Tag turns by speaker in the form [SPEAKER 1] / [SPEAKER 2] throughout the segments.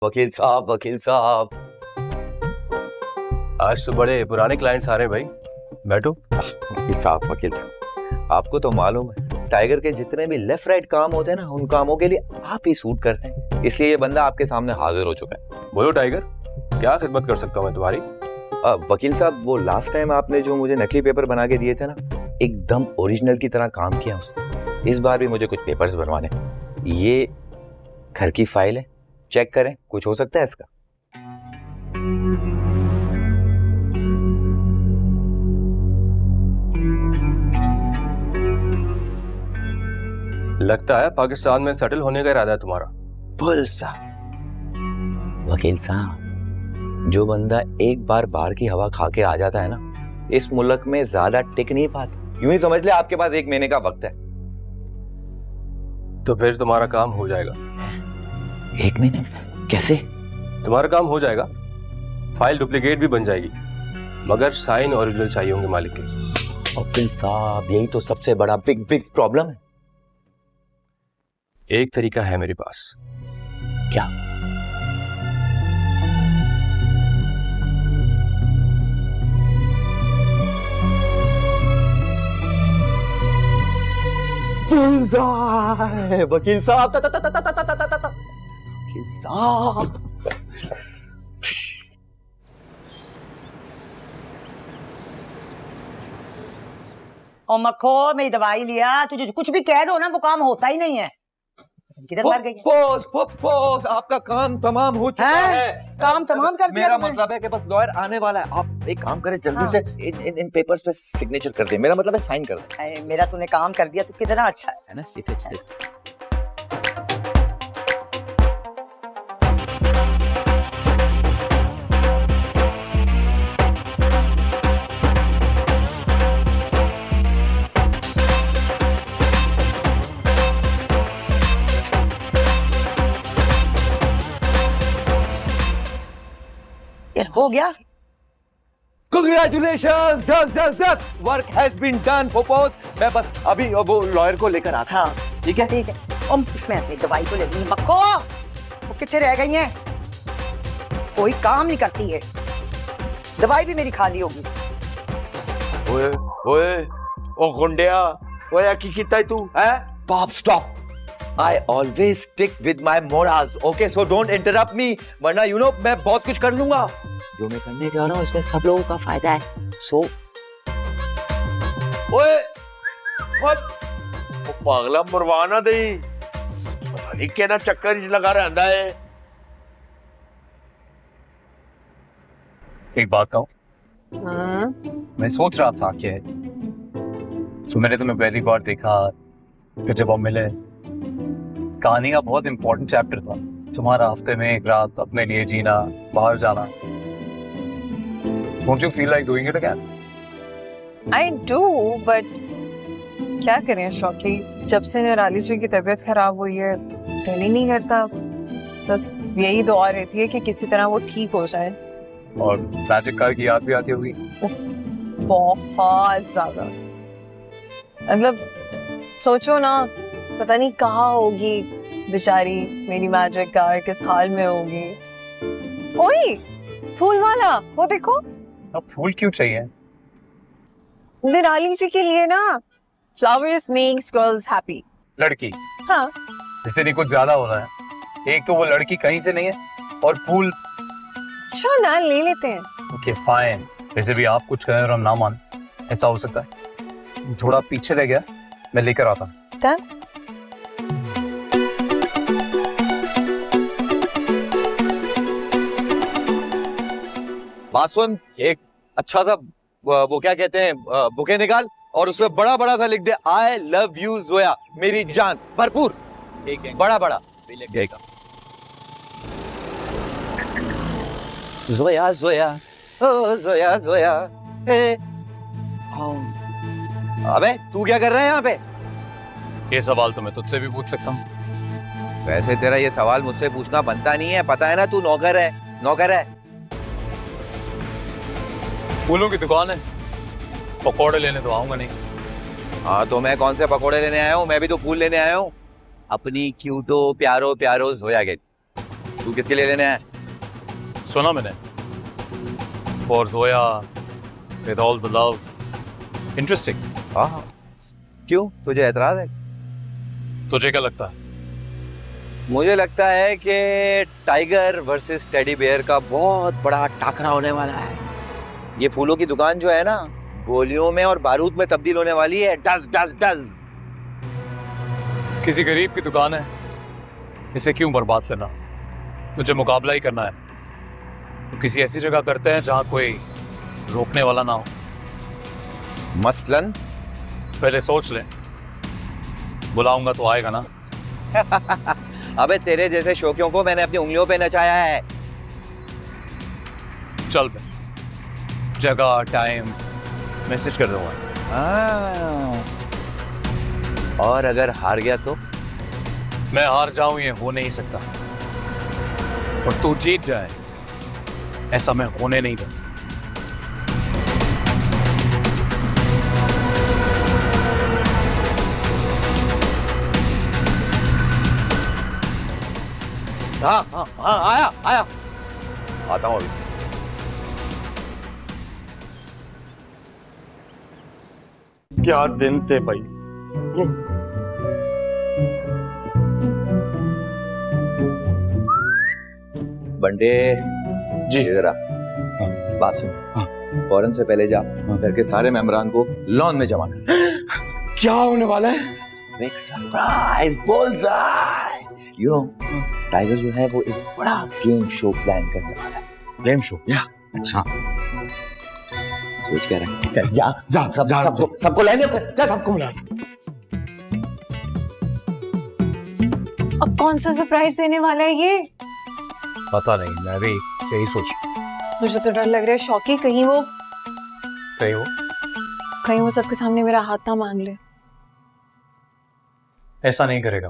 [SPEAKER 1] वकील साहब, वकील साहब,
[SPEAKER 2] आज तो बड़े पुराने क्लाइंट्स आ रहे हैं भाई, बैठो।
[SPEAKER 1] वकील साहब, आपको तो मालूम है टाइगर के जितने भी लेफ्ट राइट काम होते हैं ना, उन कामों के लिए आप ही सूट करते हैं, इसलिए ये बंदा आपके सामने हाजिर हो चुका है।
[SPEAKER 2] बोलो टाइगर, क्या खिदमत कर सकता हूँ मैं तुम्हारी?
[SPEAKER 1] वकील साहब, वो लास्ट टाइम आपने जो मुझे नकली पेपर बना के दिए थे ना, एकदम ओरिजिनल की तरह काम किया उसने। इस बार भी मुझे कुछ पेपर्स बनवाने। ये घर की फाइल है, चेक करें, कुछ हो सकता है इसका।
[SPEAKER 2] लगता है पाकिस्तान में सेटल होने का इरादा है तुम्हारा।
[SPEAKER 1] वकील साहब, जो बंदा एक बार बाहर की हवा खा के आ जाता है ना, इस मुल्क में ज्यादा टिक नहीं पाता। यूं ही समझ ले आपके पास 1 महीने का वक्त है।
[SPEAKER 2] तो फिर तुम्हारा काम हो जाएगा।
[SPEAKER 1] 1 महीने? कैसे?
[SPEAKER 2] तुम्हारा काम हो जाएगा, फाइल डुप्लीकेट भी बन जाएगी, मगर साइन ओरिजिनल चाहिए होंगे मालिक के।
[SPEAKER 1] वकील साहब, यही तो सबसे बड़ा बिग प्रॉब्लम है।
[SPEAKER 2] एक तरीका है मेरे पास।
[SPEAKER 1] क्या? वकील साहब, वकील साहब,
[SPEAKER 3] और मक्खो, मेरी दवाई लिया। तुझे कुछ भी कह दो ना, वो काम होता ही नहीं है। किधर मर गई?
[SPEAKER 1] पोस, आपका काम तमाम हो चुका है।
[SPEAKER 3] काम तमाम कर दिया
[SPEAKER 1] मेरा
[SPEAKER 3] तुमने?
[SPEAKER 1] मतलब है कि बस लॉयर आने वाला है। आप एक काम करें, जल्दी से इन पेपर्स पे सिग्नेचर कर दें। मेरा मतलब है साइन कर दें।
[SPEAKER 3] मेरा तूने काम कर दिया, तू कितना अच्छा
[SPEAKER 1] है ना? सिर्फ
[SPEAKER 3] हो गया।
[SPEAKER 1] Congratulations! Just work has been done, Popos. मैं बस अभी वो लॉयर को लेकर आता हूं।
[SPEAKER 3] हाँ
[SPEAKER 1] ठीक है?
[SPEAKER 3] ठीक है। मैं अपनी दवाई को ले लूंगी। मक्खो, वो कितने रह गई हैं? कोई काम नहीं करती है। दवाई भी मेरी खाली होगी।
[SPEAKER 4] ओए ओ गुंडिया, ओए की कीता है तू? हैं?
[SPEAKER 1] Pop, stop. I always stick with my morals. Okay, so don't interrupt me. वरना मैं बहुत कुछ कर लूंगा। जो मैं करने जा रहा हूँ इसमें सब लोगों का फायदा है। So
[SPEAKER 4] ओए वो पागला मरवाना दे, पता नहीं क्या ना चक्कर इस लगा रहता है।
[SPEAKER 5] एक बात कहूँ, मैं सोच रहा था कि मैंने तुम्हें पहली बार देखा, फिर जब हम मिले, कहानी का बहुत इंपॉर्टेंट चैप्टर था तुम्हारा। हफ्ते में एक रात अपने लिए जीना, बाहर जाना। Don't you feel like doing it again?
[SPEAKER 6] I do, but क्या करें शौकी, जब से निराली जी की तबीयत खराब हुई है दिल ही नहीं करता। बस यही दुआ रहती है कि किसी तरह वो ठीक हो जाए।
[SPEAKER 5] और मैजिक कार की याद भी आती होगी?
[SPEAKER 6] बहुत ज्यादा। मतलब सोचो ना, पता नहीं कहाँ होगी बेचारी मेरी मैजिक कार, किस हाल में होगी। ओए फूल वाला, वो देखो।
[SPEAKER 5] अब फूल क्यों चाहिए?
[SPEAKER 6] निराली जी के लिए ना। Flowers makes girls happy.
[SPEAKER 5] लड़की?
[SPEAKER 6] हाँ।
[SPEAKER 5] जैसे नहीं कुछ ज्यादा होना है। एक तो वो लड़की कहीं से नहीं है, और फूल।
[SPEAKER 6] अच्छा ना, ले लेते हैं।
[SPEAKER 5] Okay fine. वैसे भी आप कुछ कहें और हम ना मान, ऐसा हो सकता है। थोड़ा पीछे रह गया, मैं लेकर आता हूँ।
[SPEAKER 6] Done?
[SPEAKER 1] बात सुन, एक अच्छा सा वो क्या कहते हैं, बुके निकाल और उसमें बड़ा बड़ा सा लिख दे, आई लव यू जोया, मेरी जान। भरपूर, बड़ा बड़ा देगा। जोया जोया, ओ जोया जोया। अबे तू क्या कर रहा है यहाँ पे?
[SPEAKER 5] ये सवाल तो मैं तुझसे भी पूछ सकता हूँ।
[SPEAKER 1] वैसे तेरा ये सवाल मुझसे पूछना बनता नहीं है, पता है ना, तू नौकर है, नौकर है।
[SPEAKER 5] फूलों की दुकान है, पकौड़े लेने तो आऊंगा नहीं।
[SPEAKER 1] हाँ तो मैं कौन से पकोड़े लेने आया हूँ, मैं भी तो फूल लेने आया हूँ। अपनी क्यूटो प्यारो प्यारो जोया के। तू किसके लिए लेने आया?
[SPEAKER 5] सुना मैंने, for Zoya with all the love. Interesting.
[SPEAKER 1] हाँ, क्यों, तुझे एतराज है?
[SPEAKER 5] तुझे क्या लगता है?
[SPEAKER 1] मुझे लगता है कि टाइगर वर्सेस टेडी बेयर का बहुत बड़ा टाकरा होने वाला है। ये फूलों की दुकान जो है ना, गोलियों में और बारूद में तब्दील होने वाली है। Does does does.
[SPEAKER 5] किसी गरीब की दुकान है, इसे क्यों बर्बाद करना? तुझे मुकाबला ही करना है तो किसी ऐसी जगह करते हैं जहां कोई रोकने वाला ना हो।
[SPEAKER 1] मसलन
[SPEAKER 5] पहले सोच ले, बुलाऊंगा तो आएगा ना?
[SPEAKER 1] अबे तेरे जैसे शौकियों को मैंने अपनी उंगलियों पे नचाया है।
[SPEAKER 5] चल बे, जगह टाइम मैसेज कर दूंगा।
[SPEAKER 1] और अगर हार गया तो?
[SPEAKER 5] मैं हार जाऊं ये हो नहीं सकता, और तू जीत जाए ऐसा मैं होने नहीं दूंगा।
[SPEAKER 1] हाँ हाँ हाँ, आया आया, आता हूँ अभी।
[SPEAKER 4] क्या दिन थे भाई।
[SPEAKER 1] बंटे
[SPEAKER 4] जी।
[SPEAKER 1] इधर आ। बात सुन। फौरन से पहले जा घर के सारे मेंबरान को लॉन में जमा कर।
[SPEAKER 4] क्या होने वाला है?
[SPEAKER 1] Big surprise, bullseye. You know, tiger जो है वो एक बड़ा गेम शो प्लान करने वाला है।
[SPEAKER 4] Game show?
[SPEAKER 1] या अच्छा, सोच क्या रहा है?
[SPEAKER 4] जा जा जा,
[SPEAKER 1] सबको लाइन अप कर।
[SPEAKER 4] सबको बुला।
[SPEAKER 6] अब कौन सा सरप्राइज देने वाला है ये?
[SPEAKER 5] पता नहीं, मैं भी यही सोच रहा
[SPEAKER 6] मुझे तो डर लग रहा है शौकी, कहीं वो सबके सामने मेरा हाथ ना मांग ले।
[SPEAKER 5] ऐसा नहीं करेगा।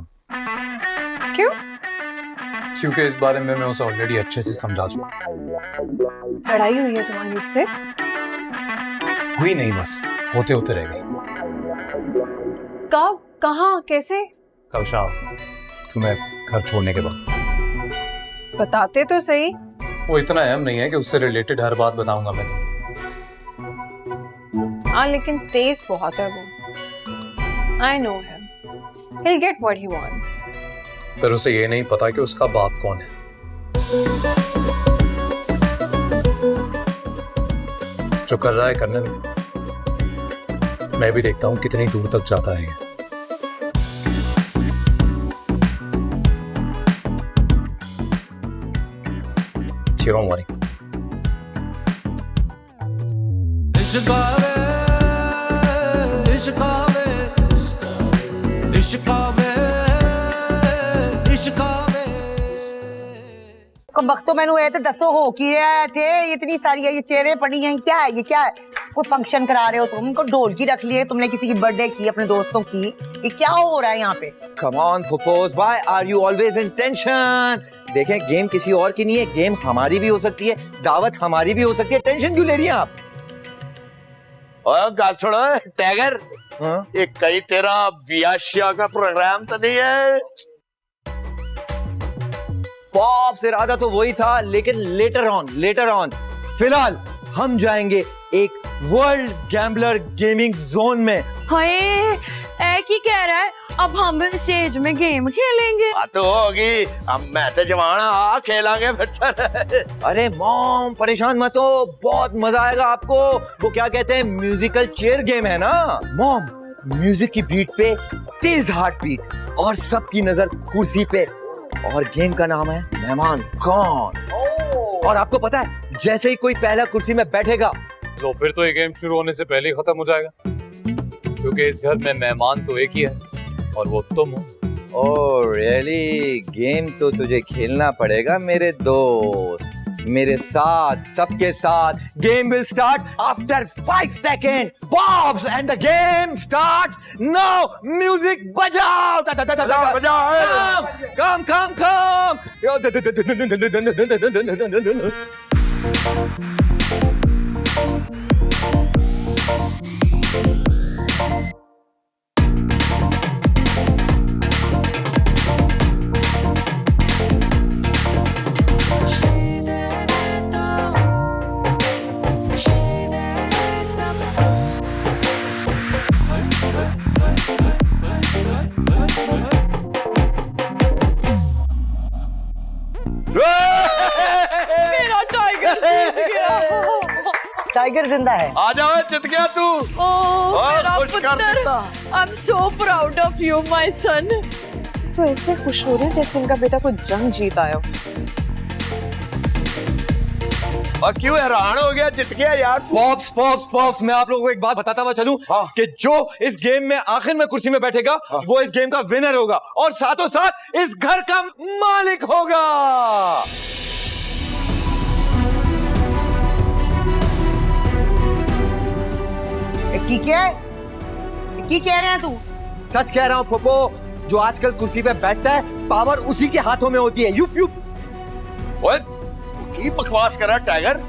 [SPEAKER 6] क्यों?
[SPEAKER 5] क्योंकि इस बारे में मैं उसे ऑलरेडी अच्छे से समझा चुका।
[SPEAKER 6] लड़ाई हुई है तुम्हारी उससे?
[SPEAKER 5] हुई नहीं, बस होते होते रह गई।
[SPEAKER 6] कब, कहाँ, कैसे?
[SPEAKER 5] कल शाम तुम्हें घर छोड़ने के बाद।
[SPEAKER 6] बताते तो सही।
[SPEAKER 5] वो इतना अहम नहीं है कि उससे रिलेटेड हर बात बताऊंगा मैं तो।
[SPEAKER 6] हाँ, लेकिन तेज बहुत है वो। I know him. He'll get what he wants.
[SPEAKER 5] पर उसे ये नहीं पता कि उसका बाप कौन है। जो कर रहा है करने दे, मैं भी देखता हूँ कितनी दूर तक जाता है ये। Don't worry.
[SPEAKER 3] वक्त मैनू ये तो दसो हो की रहा थे, इतनी सारी ये चेहरे पड़ी हैं, क्या है ये, क्या है? कोई फंक्शन करा रहे हो तुम? को ढोलकी रख लिए तुमने, किसी की बर्थडे की, अपने दोस्तों की? ये क्या हो रहा है यहाँ पे?
[SPEAKER 1] Come on, Pupos, why are you always in tension? देखें, गेम किसी और की नहीं है, गेम हमारी भी हो सकती है, दावत हमारी भी हो सकती है। टेंशन क्यों ले रही हैं आप?
[SPEAKER 4] और गाल छोड़ो टाइगर,
[SPEAKER 1] हाँ?
[SPEAKER 4] ये कहीं तेरा वियाशिया का प्रोग्राम तो नहीं है?
[SPEAKER 1] पॉप से इरादा तो वही था, लेकिन लेटर ऑन फिलहाल हम जाएंगे एक वर्ल्ड गैम्बलर गेमिंग जोन में।
[SPEAKER 7] हाय, एक ही कह रहा है अब हम स्टेज में गेम खेलेंगे।
[SPEAKER 4] बात तो होगी, हम मैं तो जमाना आ खेलांगे फिर।
[SPEAKER 1] अरे मॉम परेशान मत हो, बहुत मजा आएगा आपको। वो क्या कहते हैं, म्यूजिकल चेयर गेम है ना मॉम। म्यूजिक की बीट पे तेज हार्ट बीट और सबकी नजर कुर्सी पे, और गेम का नाम है मेहमान कौन। और आपको पता है, जैसे ही कोई पहला कुर्सी में बैठेगा
[SPEAKER 5] तो फिर तो ये गेम शुरू होने से पहले ही खत्म हो जाएगा, क्योंकि इस घर में मेहमान तो एक ही है और वो तुम हो।
[SPEAKER 1] Oh really? गेम तो तुझे खेलना पड़ेगा मेरे दोस्त, मेरे साथ, सबके साथ। Game will start after 5 second. Bobs and the game starts now. Music बजाओ। कम कम कम।
[SPEAKER 3] टाइगर जिंदा है।
[SPEAKER 4] आ जाओ, जित गया तू।
[SPEAKER 7] ओह मेरा
[SPEAKER 4] खुश कर
[SPEAKER 7] पुत्र,
[SPEAKER 4] देता।
[SPEAKER 7] I am so proud of you my son.
[SPEAKER 6] तो ऐसे खुश हो रहे हैं जैसे इनका बेटा कोई जंग जीत आया हो।
[SPEAKER 4] और क्यों हैरान हो गया? जित गया यार तू।
[SPEAKER 8] पॉप्स मैं आप लोगों को एक बात बताता हुआ चलूं कि जो इस गेम में आखिर में कुर्सी में बैठेगा वो इस गेम का विनर होगा और साथों साथ इस घर का मालिक होगा।
[SPEAKER 3] की क्या है? की कह रहे हैं तू?
[SPEAKER 8] सच कह रहा हूं पोपो, जो आजकल कुर्सी पे बैठता है पावर उसी के हाथों में होती है। युप युप।
[SPEAKER 4] ओए की बकवास कर रहा है टाइगर?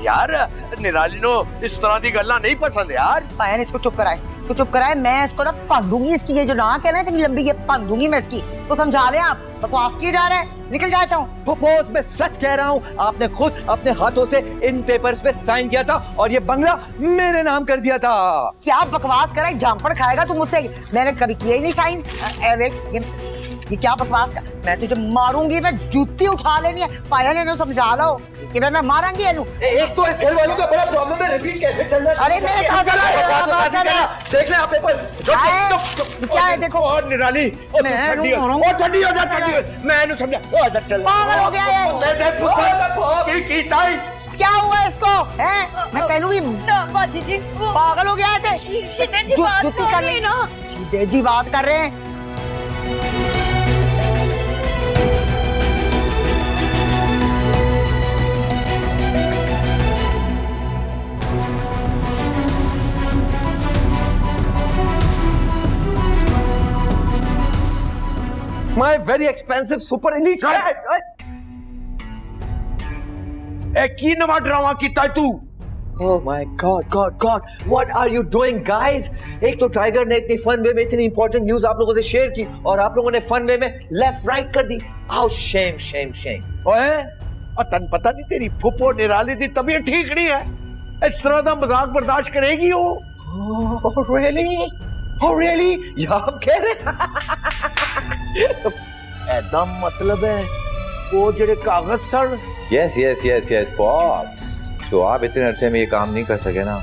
[SPEAKER 4] यार निराली नो इस तरह की गल्ला नहीं पसंद यार।
[SPEAKER 3] पाया ने इसको चुप कराए, इसको चुप कराए। मैं इसको ना भन दूंगी, इसकी ये जो नाक है ना इतनी लंबी, ये भन दूंगी मैं इसकी। इसको समझा ले आप, बकवास किए जा रहे हैं, निकल जाता हूँ।
[SPEAKER 8] पोपोस मैं सच कह रहा हूं, आपने खुद अपने हाथों से इन पेपर्स पे साइन किया था और ये बंगला मेरे नाम कर दिया था।
[SPEAKER 3] क्या बकवास कर रहा है? जामपड़ खाएगा तू मुझसे? मैंने कभी किया ही नहीं साइन। अरे ये क्या बकवास का? मैं तुझे मारूंगी, मैं जूती उठा लेनी है। पाया ने समझा लो कि मैं मारूंगी एनू।
[SPEAKER 8] एक तो इस घर वालों का बड़ा प्रॉब्लम है, रिपीट कैसे करना?
[SPEAKER 3] अरे मेरे कहां से
[SPEAKER 8] देख ले आप पेपर।
[SPEAKER 3] क्या है देखो।
[SPEAKER 4] और निराली ठंडी हो जा, ठंडी हो। मैं इन्हें समझा। ओ इधर चल।
[SPEAKER 3] पागल हो गया ये।
[SPEAKER 4] मैं देख पुत्र की ताई।
[SPEAKER 3] क्या हुआ इसको? हैं? मैं कहूं भी
[SPEAKER 7] बाजी जी वो
[SPEAKER 3] पागल हो गया है।
[SPEAKER 7] शिदे जी बात कर रही है ना।
[SPEAKER 3] शिदे जी बात कर रहे हैं।
[SPEAKER 8] My very expensive super elite.
[SPEAKER 4] ए की नवा ड्रामा कीता तू?
[SPEAKER 8] Oh my God, what are you doing, guys? एक तो टाइगर ने इतनी फन वे में इतनी इंपॉर्टेंट न्यूज आप लोगों से शेयर की और आप लोगों ने फन वे में लेफ्ट राइट कर दी। How shame, shame, shame.
[SPEAKER 4] ओए तन पता नहीं तेरी फुफो निराली दी तबीयत ठीक नहीं है, इस तरह का मजाक बर्दाश्त करेगी वो?
[SPEAKER 8] Oh really? Oh really? ये आप कह रहे
[SPEAKER 4] ऐदा मतलब है वो जेड़े कागज सड़।
[SPEAKER 1] यस पॉप्स, जो आप इतने अरसे में ये काम नहीं कर सके ना,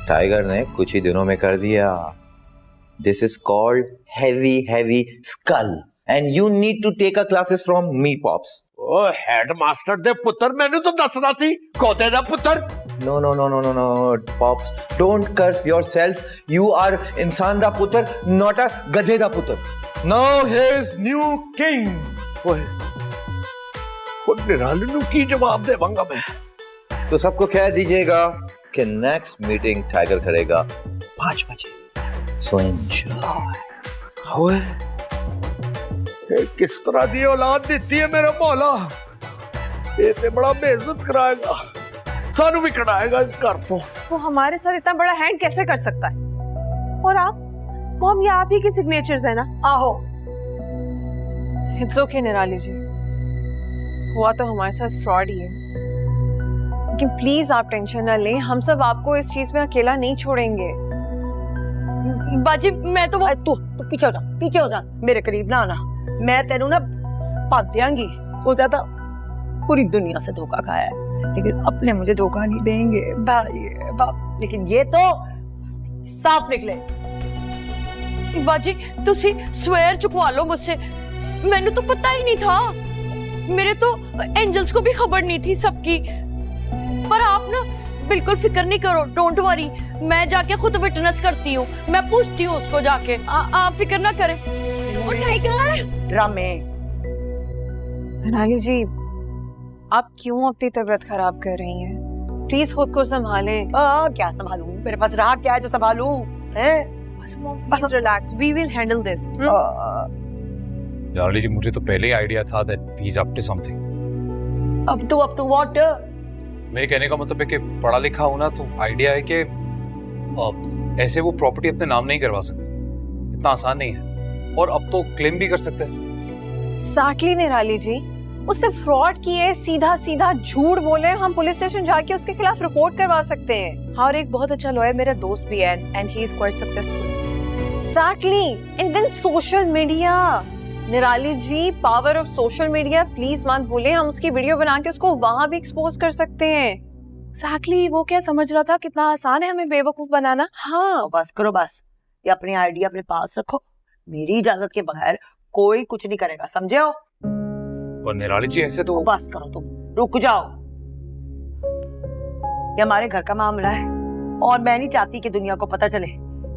[SPEAKER 1] टाइगर ने कुछ ही दिनों में कर दिया। This is called heavy skull and you need to take a classes from me pops.
[SPEAKER 4] ओ हेडमास्टर दे पुत्र, मैंने तो दसना सी कोते दा पुत्र।
[SPEAKER 1] No, Pops. Don't curse yourself. You are इंसान दा पुत्र, not a गधे दा पुत्र.
[SPEAKER 8] Now here's new king.
[SPEAKER 4] ओए निराली नु की जवाब देवांगा मैं?
[SPEAKER 1] तो सबको कह दीजिएगा कि नेक्स्ट मीटिंग टाइगर करेगा 5 बजे. So enjoy.
[SPEAKER 4] ओए ये किस तरह दी औलाद देती है मेरा मौला? ये ते बड़ा बेइज्जत कराएगा, सानू भी कढ़ाएगा इस घर तो।
[SPEAKER 6] वो हमारे साथ इतना बड़ा हैंड कैसे कर सकता है? और आप मॉम, ये आप ही के सिग्नेचर्स है ना?
[SPEAKER 3] आहो।
[SPEAKER 6] इट्स ओके निराली जी, हुआ तो हमारे साथ फ्रॉड ही है, लेकिन प्लीज आप टेंशन ना लें, हम सब आपको इस चीज में अकेला नहीं छोड़ेंगे।
[SPEAKER 7] बाजी मैं तो वो
[SPEAKER 3] तू पीछे हो जा, मेरे करीब ना आना। मैं तेनू ना पाल दियांगी। सोचा था पूरी दुनिया से धोखा खाया है, लेकिन अपने मुझे धोखा नहीं देंगे भाई बाप। लेकिन ये तो साफ निकले।
[SPEAKER 7] बाजी तुसी स्वेयर चुकवा लो मुझसे, मैंने तो पता ही नहीं था, मेरे तो एंजल्स को भी खबर नहीं थी सबकी। पर आप ना बिल्कुल फिक्र नहीं करो, डोंट वरी, मैं जाके खुद विटनेस करती हूँ, मैं पूछती हूँ उसको जाके। आप फिक्र ना करें। ओ टाइगर
[SPEAKER 3] ड्रामे।
[SPEAKER 6] निराली जी, आप क्यों अपनी तबीयत खराब कर रही हैं? प्लीज खुद को संभालें।
[SPEAKER 3] क्या संभालूं? मेरे पास रहा क्या है जो संभालूं?
[SPEAKER 6] Please relax, we will handle this.
[SPEAKER 5] Nirali ji, मुझे तो पहले ही आइडिया था that he's up to something.
[SPEAKER 3] up to what?
[SPEAKER 5] मेरे कहने का मतलब है कि पढ़ा लिखा होना तो आइडिया है कि ऐसे वो प्रॉपर्टी अपने नाम नहीं करवा सकते, इतना आसान नहीं है, और अब तो क्लेम भी कर सकते हैं।
[SPEAKER 6] एग्जैक्टली निराली जी, उससे फ्रॉड किए, सीधा झूठ बोले, हम पुलिस स्टेशन जाके उसके खिलाफ रिपोर्ट करवा सकते हैं। और एक बहुत अच्छा लॉयर मेरा दोस्त भी है and he is quite successful. Exactly, and then social media. Nirali ji, power of social media, please मत भूलें, हम उसकी वीडियो बना के उसको वहां भी एक्सपोज कर सकते हैं। एग्जैक्टली वो क्या समझ रहा था कितना आसान है हमें बेवकूफ बनाना। हाँ
[SPEAKER 3] बस करो बस, ये अपनी आइडिया अपने पास रखो, मेरी इजाजत के बगैर कोई कुछ नहीं करेगा, समझे हो?
[SPEAKER 5] और निराली जी ऐसे तो
[SPEAKER 3] बस करो तुम, रुक जाओ। ये हमारे घर का मामला है और मैं नहीं चाहती कि दुनिया को पता चले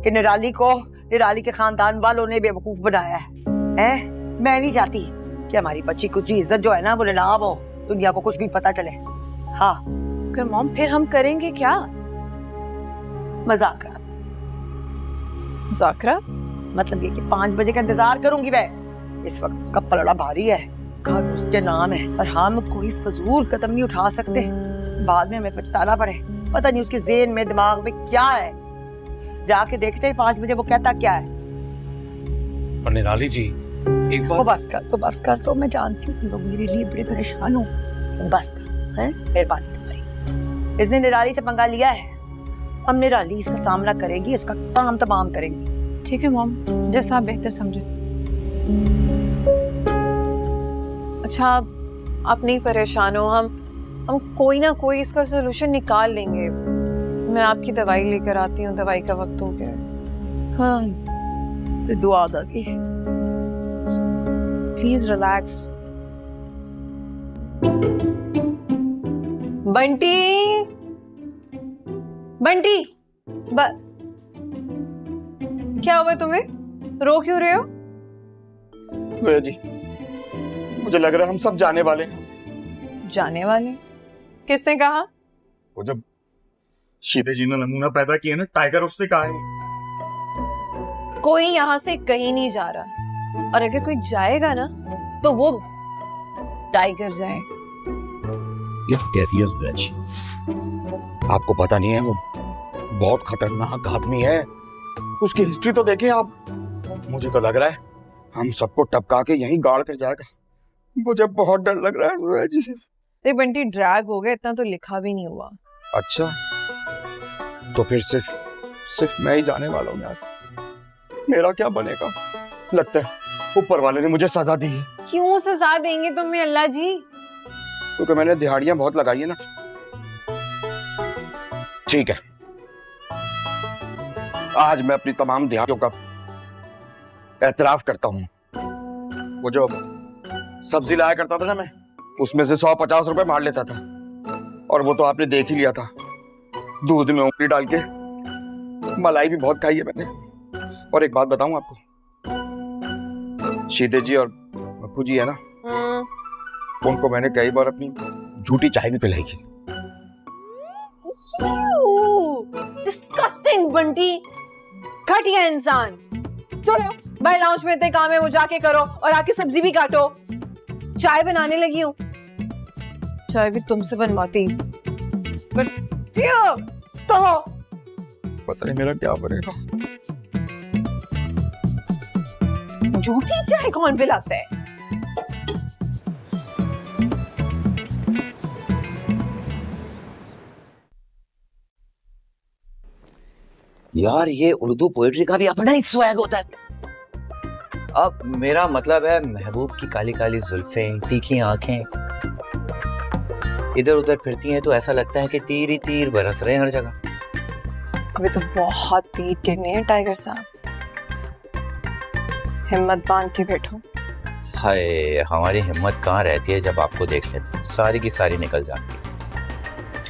[SPEAKER 3] कि निराली के खानदान वालों ने बेवकूफ बनाया है? मैं नहीं चाहती कि हमारी बच्ची कुछ इज्जत जो है ना वो नीलाम हो, दुनिया को कुछ भी पता चले। हाँ
[SPEAKER 6] फिर मॉम फिर हम करेंगे क्या?
[SPEAKER 3] मजाक,
[SPEAKER 6] जाकरा
[SPEAKER 3] मतलब ये कि 5 बजे का इंतजार करूंगी मैं। इस वक्त उसका पलड़ा भारी है, घर उसके नाम है और हम कोई फजूल कदम नहीं उठा सकते, बाद में हमें पछताना पड़े। पता नहीं उसके ज़हन में दिमाग में क्या है, जाके देखते हैं 5 बजे वो कहता क्या है।
[SPEAKER 5] और निराली जी एक
[SPEAKER 3] तो
[SPEAKER 5] बार
[SPEAKER 3] बस कर तो मैं जानती हूँ तुम लोग मेरे लिए बड़े परेशान हो, तुम बस कर, हैं? मेहरबानी तुम्हारी। इसने निराली से पंगा लिया है, हम निराली इसका सामना करेंगी, इसका काम तमाम करेंगे।
[SPEAKER 6] ठीक है मॉम, जैसा आप बेहतर समझे। अच्छा आप नहीं परेशान हो, हम कोई ना कोई इसका सोल्यूशन निकाल लेंगे। मैं आपकी दवाई लेकर आती हूँ, दवाई का वक्त हो गया है।
[SPEAKER 3] हाँ तो दुआ दगी।
[SPEAKER 6] Please relax. बंटी बंटी क्या हुआ तुम्हें, रो क्यों रहे हो?
[SPEAKER 4] जोया जी, मुझे लग रहा है हम सब जाने वाले हैं यहाँ से।
[SPEAKER 6] जाने वाले? किसने कहा?
[SPEAKER 4] वो जब शीदे जी ने नमूना पैदा किया ना टाइगर, उसने कहा है।
[SPEAKER 6] कोई यहाँ से कहीं नहीं जा रहा, और अगर कोई जाएगा ना तो वो टाइगर जाएगा।
[SPEAKER 4] ये कहती है जोया जी, आपको पता नहीं है वो बहुत खतरनाक आदमी है, उसकी हिस्ट्री तो देखें आप। मुझे तो लग रहा है हम सबको टपका के यहीं गाड़ कर जाएगा, मुझे बहुत डर लग रहा है जोया जी।
[SPEAKER 6] देख बंटी, ड्रैग हो गया, इतना तो लिखा भी नहीं हुआ।
[SPEAKER 4] अच्छा तो फिर सिर्फ मैं ही जाने वाला हूँ यहाँ से। मेरा क्या बनेगा? लगता है ऊपर वाले ने मुझे सजा दी है।
[SPEAKER 6] क्यों सजा देंगे तुम्हें अल्लाह जी?
[SPEAKER 4] क्योंकि मैंने दिहाड़ियां बहुत लगाई है ना। ठीक है, आज मैं अपनी तमाम दिहाड़ियों का एतराफ करता हूँ। वो जो सब्जी लाया करता था ना मैं, उसमें से 150 रुपए मार लेता था, और वो तो आपने देख ही लिया था। दूध में उंगली डाल के मलाई भी बहुत खाई है मैंने। और एक बात बताऊं आपको, शीदे जी और बप्पू जी है ना, उनको मैंने कई बार अपनी झूठी चाय भी पिलाई है।
[SPEAKER 6] डिस्गस्टिंग बंटी, घटिया इंसान। चलो बाहर लाउंज में इतने काम है वो जाके करो, और आके सब्जी भी काटो। चाय बनाने लगी हूँ, चाय भी तुमसे बनवाती। तो
[SPEAKER 4] पता नहीं मेरा क्या बनेगा।
[SPEAKER 6] झूठी चाय कौन पिलाता है?
[SPEAKER 1] यार ये उर्दू पोएट्री का भी अपना ही स्वैग होता है। अब मेरा मतलब है, महबूब की काली काली जुल्फें, तीखी आंखें इधर उधर फिरती हैं तो ऐसा लगता है कि तीर ही तीर बरस रहे हैं हर जगह।
[SPEAKER 6] अभी तो बहुत तीर गिरने हैं टाइगर साहब, हिम्मत बांध के बैठो।
[SPEAKER 1] हाय, हमारी हिम्मत कहाँ रहती है जब आपको देख लेते हैं, सारी की सारी निकल जाती है।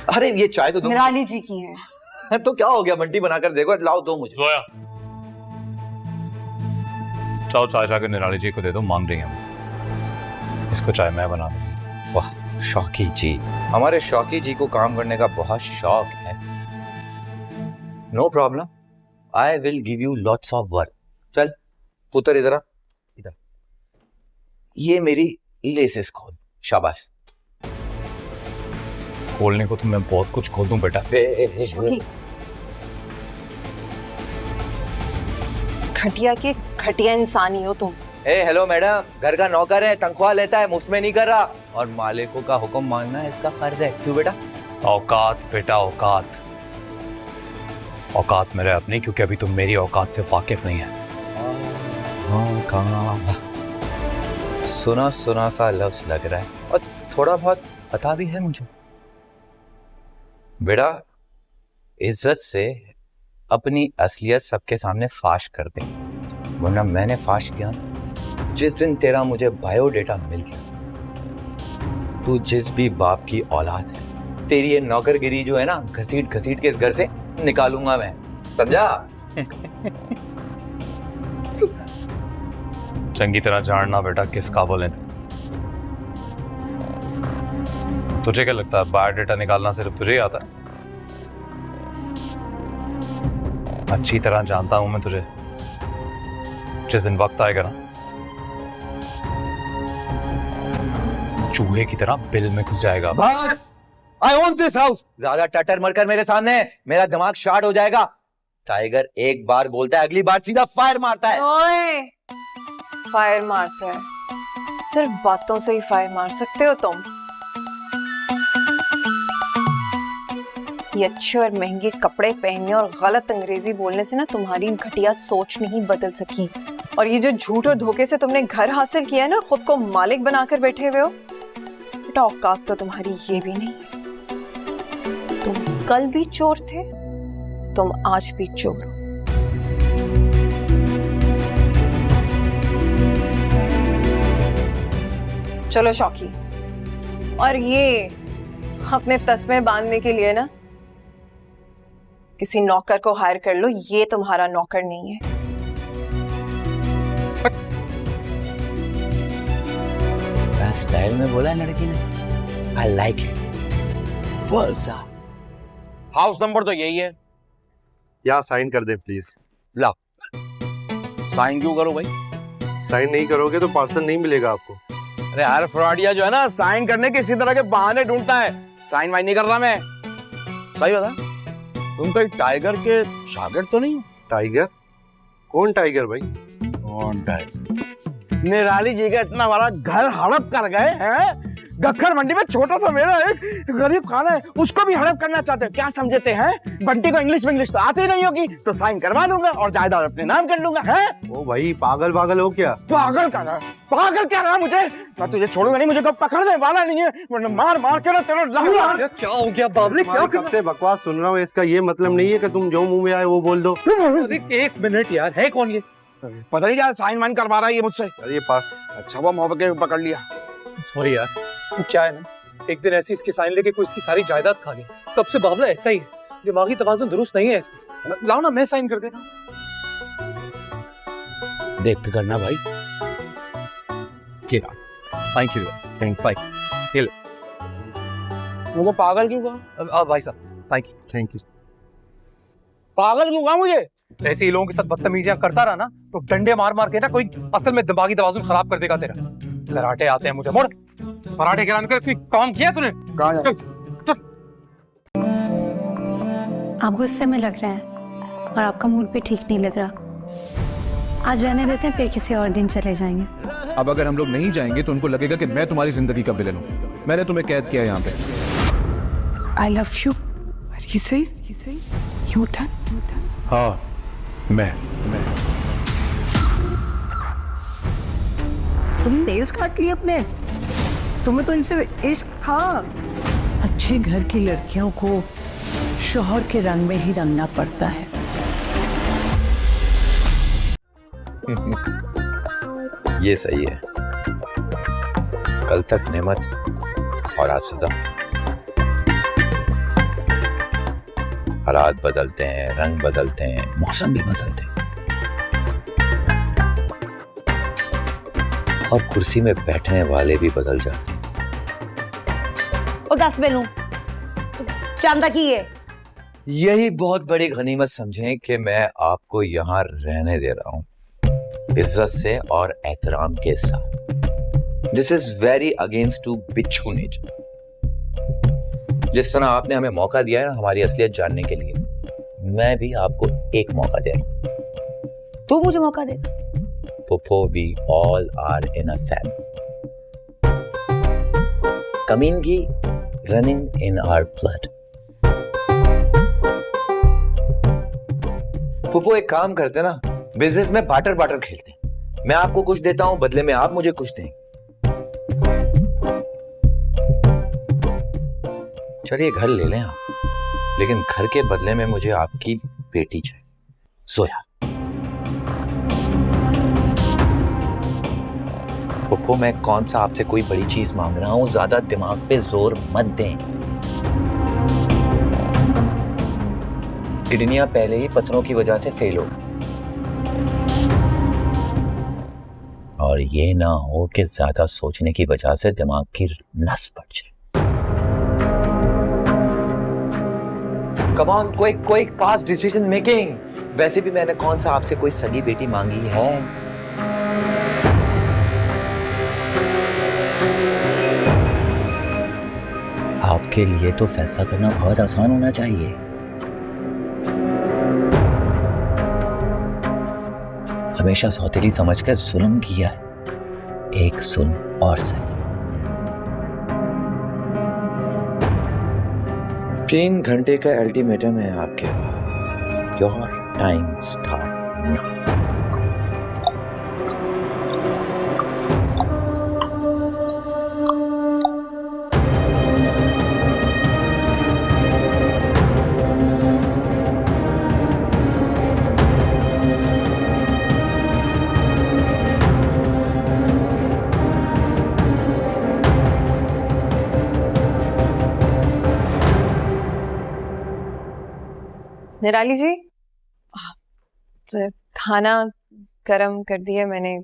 [SPEAKER 1] अरे ये चाय तो दो।
[SPEAKER 6] निराली जी की है।
[SPEAKER 1] तो क्या हो गया, बंटी बनाकर देखो, लाओ दो मुझे।
[SPEAKER 5] जोया चाय जाकर निराली जी को दे दो, मांग रही हैं। इसको चाय मैं बना दूं।
[SPEAKER 1] वाह शौकी जी, हमारे शौकी जी को काम करने का बहुत शौक है। No problem, I will give you lots of work. चल पुत्र इधर आ, इधर। ये मेरी लेसेस खोल, शाबाश।
[SPEAKER 5] खोलने को तो मैं बहुत कुछ खोल दूं बेटा।
[SPEAKER 6] घटिया के घटिया इंसान ही हो तुम।
[SPEAKER 1] हेलो मैडम, घर का नौकर है, तनख्वाह लेता है, मुफ्त में नहीं कर रहा, और मालिकों का हुक्म मानना है इसका फर्ज है। क्यों बेटा?
[SPEAKER 5] औकात बेटा, औकात। औकात मेरे अपनी, क्योंकि अभी तुम मेरी औकात से वाकिफ नहीं है।
[SPEAKER 1] सुना सुना सा लफ्ज लग रहा है, और थोड़ा बहुत पता भी है मुझे। बेटा इज्जत से अपनी असलियत सबके सामने फाश कर दे, वरना मैंने फाश किया ना, जिस दिन तेरा मुझे बायोडेटा मिल गया, तू जिस भी बाप की औलाद है, तेरी ये नौकरगिरी जो है ना, घसीट घसीट के इस घर से निकालूंगा मैं, समझा?
[SPEAKER 5] चंगी तरह जानना बेटा किस काबिल है तू। तुझे क्या लगता है बायोडेटा निकालना सिर्फ तुझे ही आता है? अच्छी तरह जानता हूं मैं तुझे। जिस दिन वक्त आएगा ना, चूहे की तरह बिल में घुस जाएगा।
[SPEAKER 1] बस, I want this house। ज्यादा टटर मरकर मेरे सामने, मेरा दिमाग शार्ट हो जाएगा। टाइगर एक बार बोलता है, अगली बार सीधा फायर मारता है।
[SPEAKER 6] ओए, फायर मारता है? सिर्फ बातों से ही फायर मार सकते हो तुम। ये अच्छे और महंगे कपड़े पहनने और गलत अंग्रेजी बोलने से ना तुम्हारी घटिया सोच नहीं बदल सकी। और ये जो झूठ और धोखे से तुमने घर हासिल किया है ना, खुद को मालिक बनाकर बैठे हुए हो, बेटा औकात तो तुम्हारी ये भी नहीं है। तुम कल भी चोर थे, तुम आज भी चोर हो। चलो शौकी, और ये अपने तस्मे बांधने के लिए ना किसी नौकर को हायर कर लो, ये तुम्हारा नौकर नहीं है।
[SPEAKER 1] स्टाइल में बोला है लड़की ने, आई लाइक इट। बोल सा
[SPEAKER 4] हाउस नंबर तो यही है।
[SPEAKER 9] या साइन कर दे प्लीज।
[SPEAKER 4] ला, साइन क्यों करो भाई?
[SPEAKER 9] साइन नहीं करोगे तो पार्सल नहीं मिलेगा आपको।
[SPEAKER 4] अरे यार फ्रॉडिया जो है ना, साइन करने के इसी तरह के बहाने ढूंढता है। साइन वाइन नहीं कर रहा मैं। सही बता, तुम कोई टाइगर के शागिर्द तो नहीं हो?
[SPEAKER 9] टाइगर? कौन टाइगर भाई?
[SPEAKER 4] कौन टाइगर? निराली जी का इतना बड़ा घर हड़प कर गए हैं। गखर मंडी में छोटा सा मेरा एक गरीब खाना है, उसको भी हड़प करना चाहते हो। क्या समझते हैं बंटी को इंग्लिश तो आती नहीं होगी, तो साइन करवा दूंगा और जायदाद अपने नाम कर लूंगा। है
[SPEAKER 9] ओ भाई पागल पागल हो क्या?
[SPEAKER 4] पागल क्या रहा? पागल क्या रहा? मुझे, मैं तुझे छोड़ूंगा नहीं, मुझे कोई पकड़ने वाला नहीं है, वरना मार मार के ना तेरा लहू।
[SPEAKER 5] क्या हो गया बाबली? क्या
[SPEAKER 9] कब से बकवास सुन रहा हूँ। इसका ये मतलब नहीं है कि तुम जो मुंह में आए वो बोल दो।
[SPEAKER 5] एक मिनट यार, है कौन ये?
[SPEAKER 4] पता नहीं क्या साइन वाइन करवा रहा है ये मुझसे।
[SPEAKER 9] अरे पास
[SPEAKER 4] अच्छा हुआ मोहब्बत के पकड़ लिया।
[SPEAKER 5] सॉरी यार, वो क्या है ना, एक दिन ऐसी इसकी साइन लेके कोई इसकी सारी जायदाद खा गया। तब से बाबला ऐसा ही है, दिमागी तवाज़ुन दुरुस्त नहीं है इसका। लाओ ना, मैं साइन कर देना।
[SPEAKER 4] देख के करना भाई।
[SPEAKER 5] Thank you. Thank you.
[SPEAKER 4] मुझे पागल क्यों कहा?
[SPEAKER 5] भाई साहब थैंक यू।
[SPEAKER 4] पागल क्यों कहा मुझे?
[SPEAKER 5] ऐसे ही लोगों के साथ बदतमीजियां करता रहा ना, तो डंडे मार मार के ना कोई असल में दिमागी तवाज़ुन खराब कर देगा तेरा। कराटे आते हैं मुझे, मोड़ कराटे गिराने का कोई काम किया तूने?
[SPEAKER 4] कहाँ जा?
[SPEAKER 10] आप गुस्से में लग रहे हैं और आपका मूड भी ठीक नहीं लग रहा। आज रहने देते हैं, फिर किसी और दिन चले जाएंगे।
[SPEAKER 11] अब अगर हम लोग नहीं जाएंगे तो उनको लगेगा कि मैं तुम्हारी जिंदगी का विलेन हूँ। मैंने तुम्हें कैद किया यहाँ पे।
[SPEAKER 12] I love you. What he say? You done?
[SPEAKER 11] हाँ मैं
[SPEAKER 12] तुम नेल्स काट लिए अपने? तुम्हें तो इनसे इश्क था। अच्छे घर की लड़कियों को शौहर के रंग में ही रंगना पड़ता है।
[SPEAKER 1] ये सही है। कल तक नेमत और आज सजा। हालात बदलते हैं, रंग बदलते हैं, मौसम भी बदलते हैं, और कुर्सी में बैठने वाले भी बदल जाते हैं।
[SPEAKER 3] ओ दस मैनू चांदा की है।
[SPEAKER 1] यही बहुत बड़ी गनीमत समझें कि मैं आपको यहाँ रहने दे रहा हूँ, इज्जत से और एहतराम के साथ। This is very against to बिच्छू नेचर। जिस तरह आपने हमें मौका दिया है ना हमारी असलियत जानने के लिए, मैं भी आपको एक मौका दे रहा हूँ।
[SPEAKER 3] तू मुझे मौका देगा?
[SPEAKER 1] Popo, we all are in a family. Kamingi running in our blood. Popo एक काम करते ना, बिजनेस में बाटर बाटर खेलते हैं। मैं आपको कुछ देता हूं, बदले में आप मुझे कुछ दें। चलिए घर ले लें आप। लेकिन घर के बदले में मुझे आपकी बेटी चाहिए, सोया। पप्पू, मैं कौन सा आपसे कोई बड़ी चीज मांग रहा हूं, ज्यादा दिमाग पे जोर मत दें। किडनियां पहले ही पत्थरों की वजह से फेल हो, और ये ना हो कि ज्यादा सोचने की वजह से दिमाग की नस फट जाए। Come on, quick fast decision making. वैसे भी मैंने कौन सा आपसे कोई सगी बेटी मांगी है? आपके लिए तो फैसला करना बहुत आसान होना चाहिए। हमेशा सौतेली समझकर जुल्म किया है, एक सुन और सही। 3 घंटे का अल्टीमेटम है आपके पास। Your time start now.
[SPEAKER 6] Nirali ji, खाना गरम कर दिया मैंने।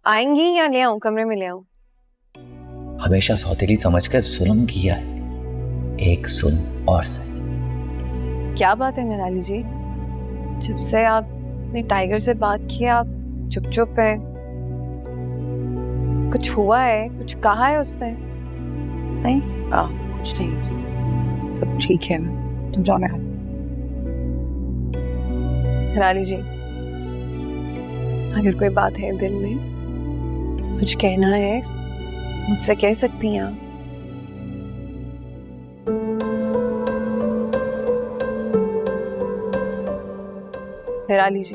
[SPEAKER 6] आएंगी या ले आऊं, कमरे में ले आऊं?
[SPEAKER 1] हमेशा सौतेली समझकर जुल्म किया है, एक सुन और सही।
[SPEAKER 6] क्या बात है निराली जी, जब से आपने टाइगर से बात की आप चुप चुप है। कुछ हुआ है, कुछ कहा है उसने?
[SPEAKER 3] नहीं, कुछ नहीं, सब ठीक है। तुम जाओ, मैं
[SPEAKER 6] निराली जी, अगर कोई बात है दिल में, कुछ कहना है, मुझसे कह सकती हैं आप। निराली जी,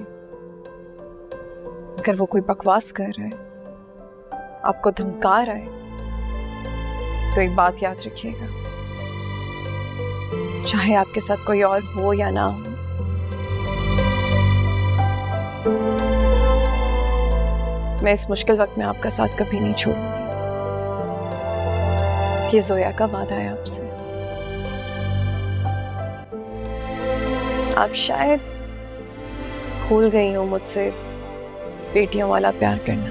[SPEAKER 6] अगर वो कोई बकवास कर रहा है, आपको धमका रहा है, तो एक बात याद रखिएगा, चाहे आपके साथ कोई और हो या ना हो, मैं इस मुश्किल वक्त में आपका साथ कभी नहीं छोड़ूंगी। ये जोया का वादा है आपसे। आप शायद भूल गई हो मुझसे बेटियों वाला प्यार करना।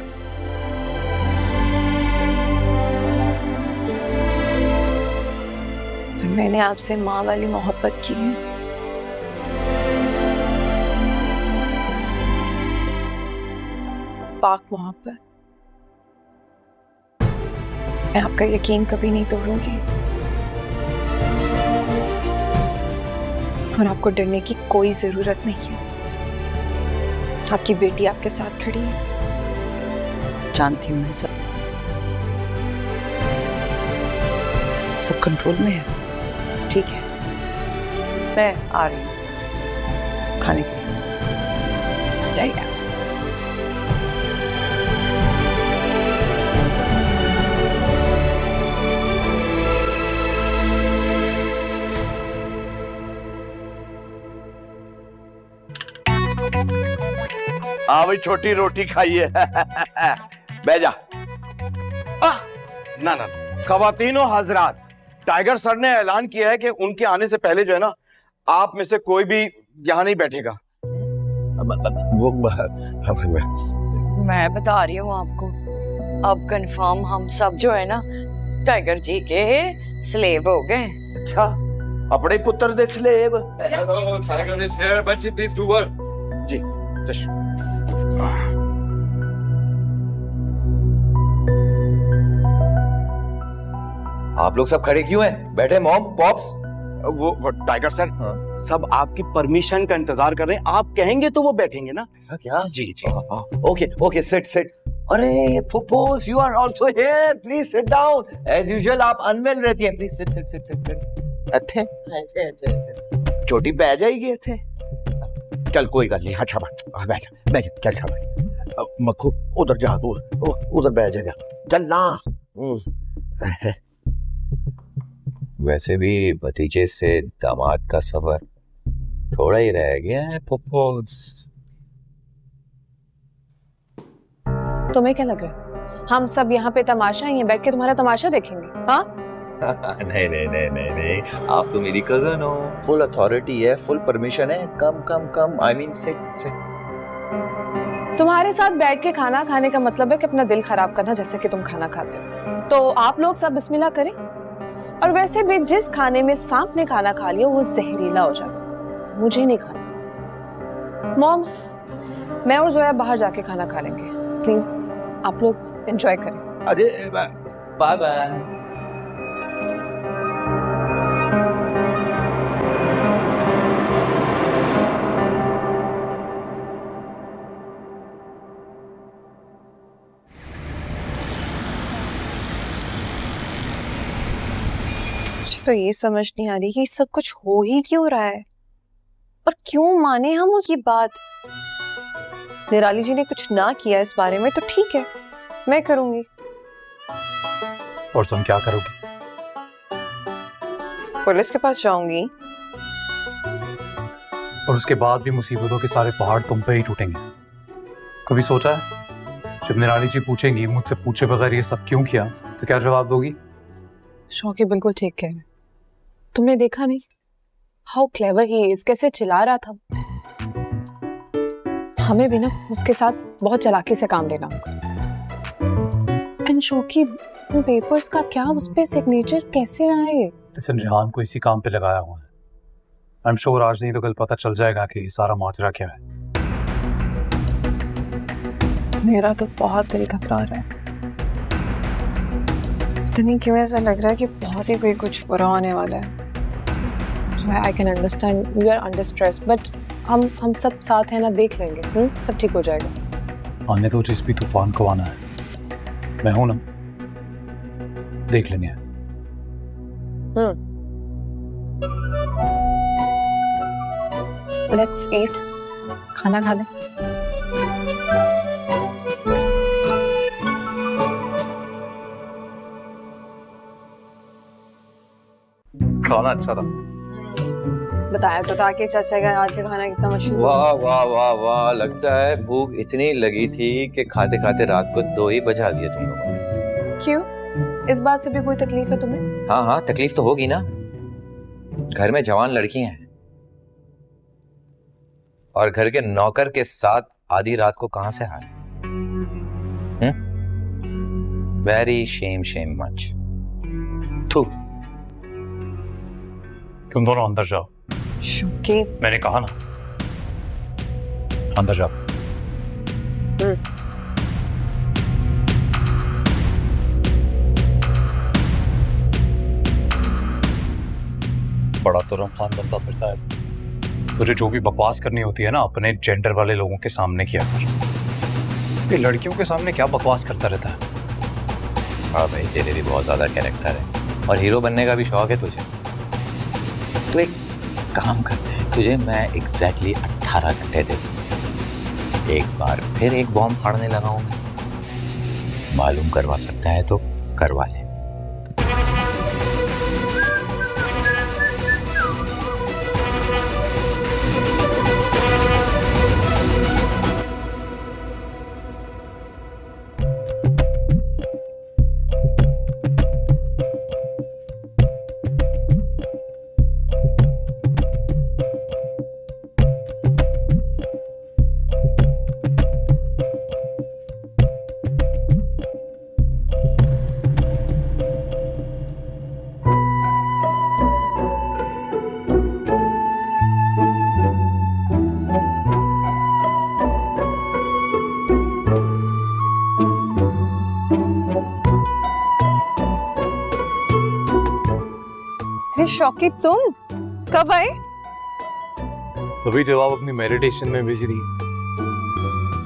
[SPEAKER 6] पर मैंने आपसे माँ वाली मोहब्बत की है। पाक मोहब्बत। मैं आपका यकीन कभी नहीं तोड़ूंगी, और आपको डरने की कोई जरूरत नहीं है। आपकी बेटी आपके साथ खड़ी है।
[SPEAKER 3] जानती हूँ मैं, सब कंट्रोल में है। ठीक है, मैं आ रही हूँ खाने के लिए। जाइए।
[SPEAKER 4] हाँ भाई, छोटी रोटी खाइए। बह जा। ना ना, खवातीनो हजरात, टाइगर सर ने ऐलान किया है कि उनके आने से पहले जो है ना, आप में से कोई भी यहाँ नहीं बैठेगा।
[SPEAKER 7] मैं बता रही हूँ आपको, अब कंफर्म हम सब जो है ना टाइगर जी के स्लेव हो गए।
[SPEAKER 4] अच्छा, अपने पुत्र दे स्लेव। जी जश।
[SPEAKER 1] आप लोग सब खड़े क्यों हैं? बैठे मॉम, पॉप्स।
[SPEAKER 4] वो टाइगर सर, सब आपकी परमिशन का इंतजार कर रहे हैं। आप कहेंगे तो वो बैठेंगे ना।
[SPEAKER 1] ऐसा क्या? जी जी। Okay okay, sit sit. अरे फुफूस, you are also here, please sit down. As usual आप अनवेल रहती हैं, please sit sit sit sit sit. अच्छे अच्छे अच्छे, छोटी बह जाएगी अच्छे।
[SPEAKER 4] चल कोई गल नहीं, अच्छा बैठ बैठ बैठ, चल शाबाश। मक्खू उधर जा, तू उधर बैठ जाएगा, चल ना।
[SPEAKER 1] वैसे भी भतीजे से दामाद का सफर थोड़ा ही रह गया है पप्पो।
[SPEAKER 6] तुम्हें क्या लग रहा है हम सब यहाँ पे तमाशा ही बैठ के तुम्हारा तमाशा देखेंगे? हाँ
[SPEAKER 1] नहीं नहीं नहीं नहीं नहीं, आप तो मेरी कजन हो, फुल अथॉरिटी है, फुल परमिशन है। कम कम कम, आई मीन सिट सिट।
[SPEAKER 6] तुम्हारे साथ बैठ के खाना खाने का मतलब है कि अपना दिल खराब करना, जैसे कि तुम खाना खाते हो। तो आप लोग सब बिस्मिल्लाह करें। और वैसे भी जिस खाने में सांप ने खाना खा लिया वो जहरीला हो जाता, मुझे नहीं खाना। मॉम, मैं और जोया बाहर जाके खाना खा लेंगे, प्लीज आप लोग एंजॉय करें।
[SPEAKER 8] अरे
[SPEAKER 1] बाय बाय।
[SPEAKER 6] मुझे तो ये समझ नहीं आ रही कि सब कुछ हो ही क्यों रहा है और क्यों माने हम उसकी बात। निराली जी ने कुछ ना किया इस बारे में तो ठीक है, मैं करूंगी।
[SPEAKER 5] और तुम क्या करोगी?
[SPEAKER 6] पुलिस के पास जाऊंगी।
[SPEAKER 5] और उसके बाद भी मुसीबतों के सारे पहाड़ तुम पे ही टूटेंगे। कभी सोचा है जब निराली जी पूछेंगी मुझसे पूछे बगैर ये सब क्यों किया, तो क्या जवाब दोगी?
[SPEAKER 6] शौकी बिल्कुल ठीक कह रहे। तुमने देखा नहीं हाउ क्लेवर ही इज, कैसे चिल्ला रहा था। हमें भी ना उसके साथ बहुत चालाकी से काम लेना होगा। एंड शौकी, पेपर्स का क्या, उस पे सिग्नेचर कैसे आए?
[SPEAKER 5] लिसन, रिहान को इसी काम पे लगाया हुआ है। आई एम श्योर आज नहीं तो कल पता चल जाएगा कि सारा माजरा क्या है।
[SPEAKER 6] मेरा तो बहुत दिल घबरा रहा है। पता नहीं क्यों ऐसा लग रहा है कि बहुत ही कोई कुछ बुरा होने वाला है। I can understand you are under stress, but हम सब साथ हैं ना, देख लेंगे। सब ठीक हो जाएगा।
[SPEAKER 5] आने तो जिस भी तूफान को आना है, मैं हूं ना, देख लेंगे।
[SPEAKER 6] लेट्स ईट, खाना खा लें।
[SPEAKER 5] खाना अच्छा था।
[SPEAKER 6] बताया तो था कि चाचा का हाथ का खाना कितना मशहूर है।
[SPEAKER 1] वाह वाह वाह वाह, लगता है भूख इतनी लगी थी कि खाते खाते रात को 2 ही बजा दिए तुम लोगों ने।
[SPEAKER 6] क्यों, इस बात से भी कोई तकलीफ है तुम्हें?
[SPEAKER 1] हाँ हाँ, तकलीफ तो होगी ना, घर में जवान लड़कियां हैं और घर के नौकर के साथ आधी रात को कहां से आए। Very Shem Shem much. थू।
[SPEAKER 5] तुम दोनों अंदर जाओ।
[SPEAKER 6] शौकी,
[SPEAKER 5] मैंने कहा ना, अंदर जाओ। बड़ा तो रमखान बनता फिरता है तुझे जो भी बकवास करनी होती है ना, अपने जेंडर वाले लोगों के सामने किया कर। ये लड़कियों के सामने क्या बकवास करता रहता है?
[SPEAKER 1] हाँ भाई, तेरे भी बहुत ज्यादा कैरेक्टर है और हीरो बनने का भी शौक है तुझे। तो एक काम करते हैं, तुझे मैं एग्जैक्टली 18 घंटे दे दूँ, एक बार फिर एक बॉम्ब फाड़ने लगा हूं मैं। मालूम करवा सकता है तो करवा ले।
[SPEAKER 6] शौकी, तुम कब आए?
[SPEAKER 5] तभी जवाब अपनी मेडिटेशन में भेज दी।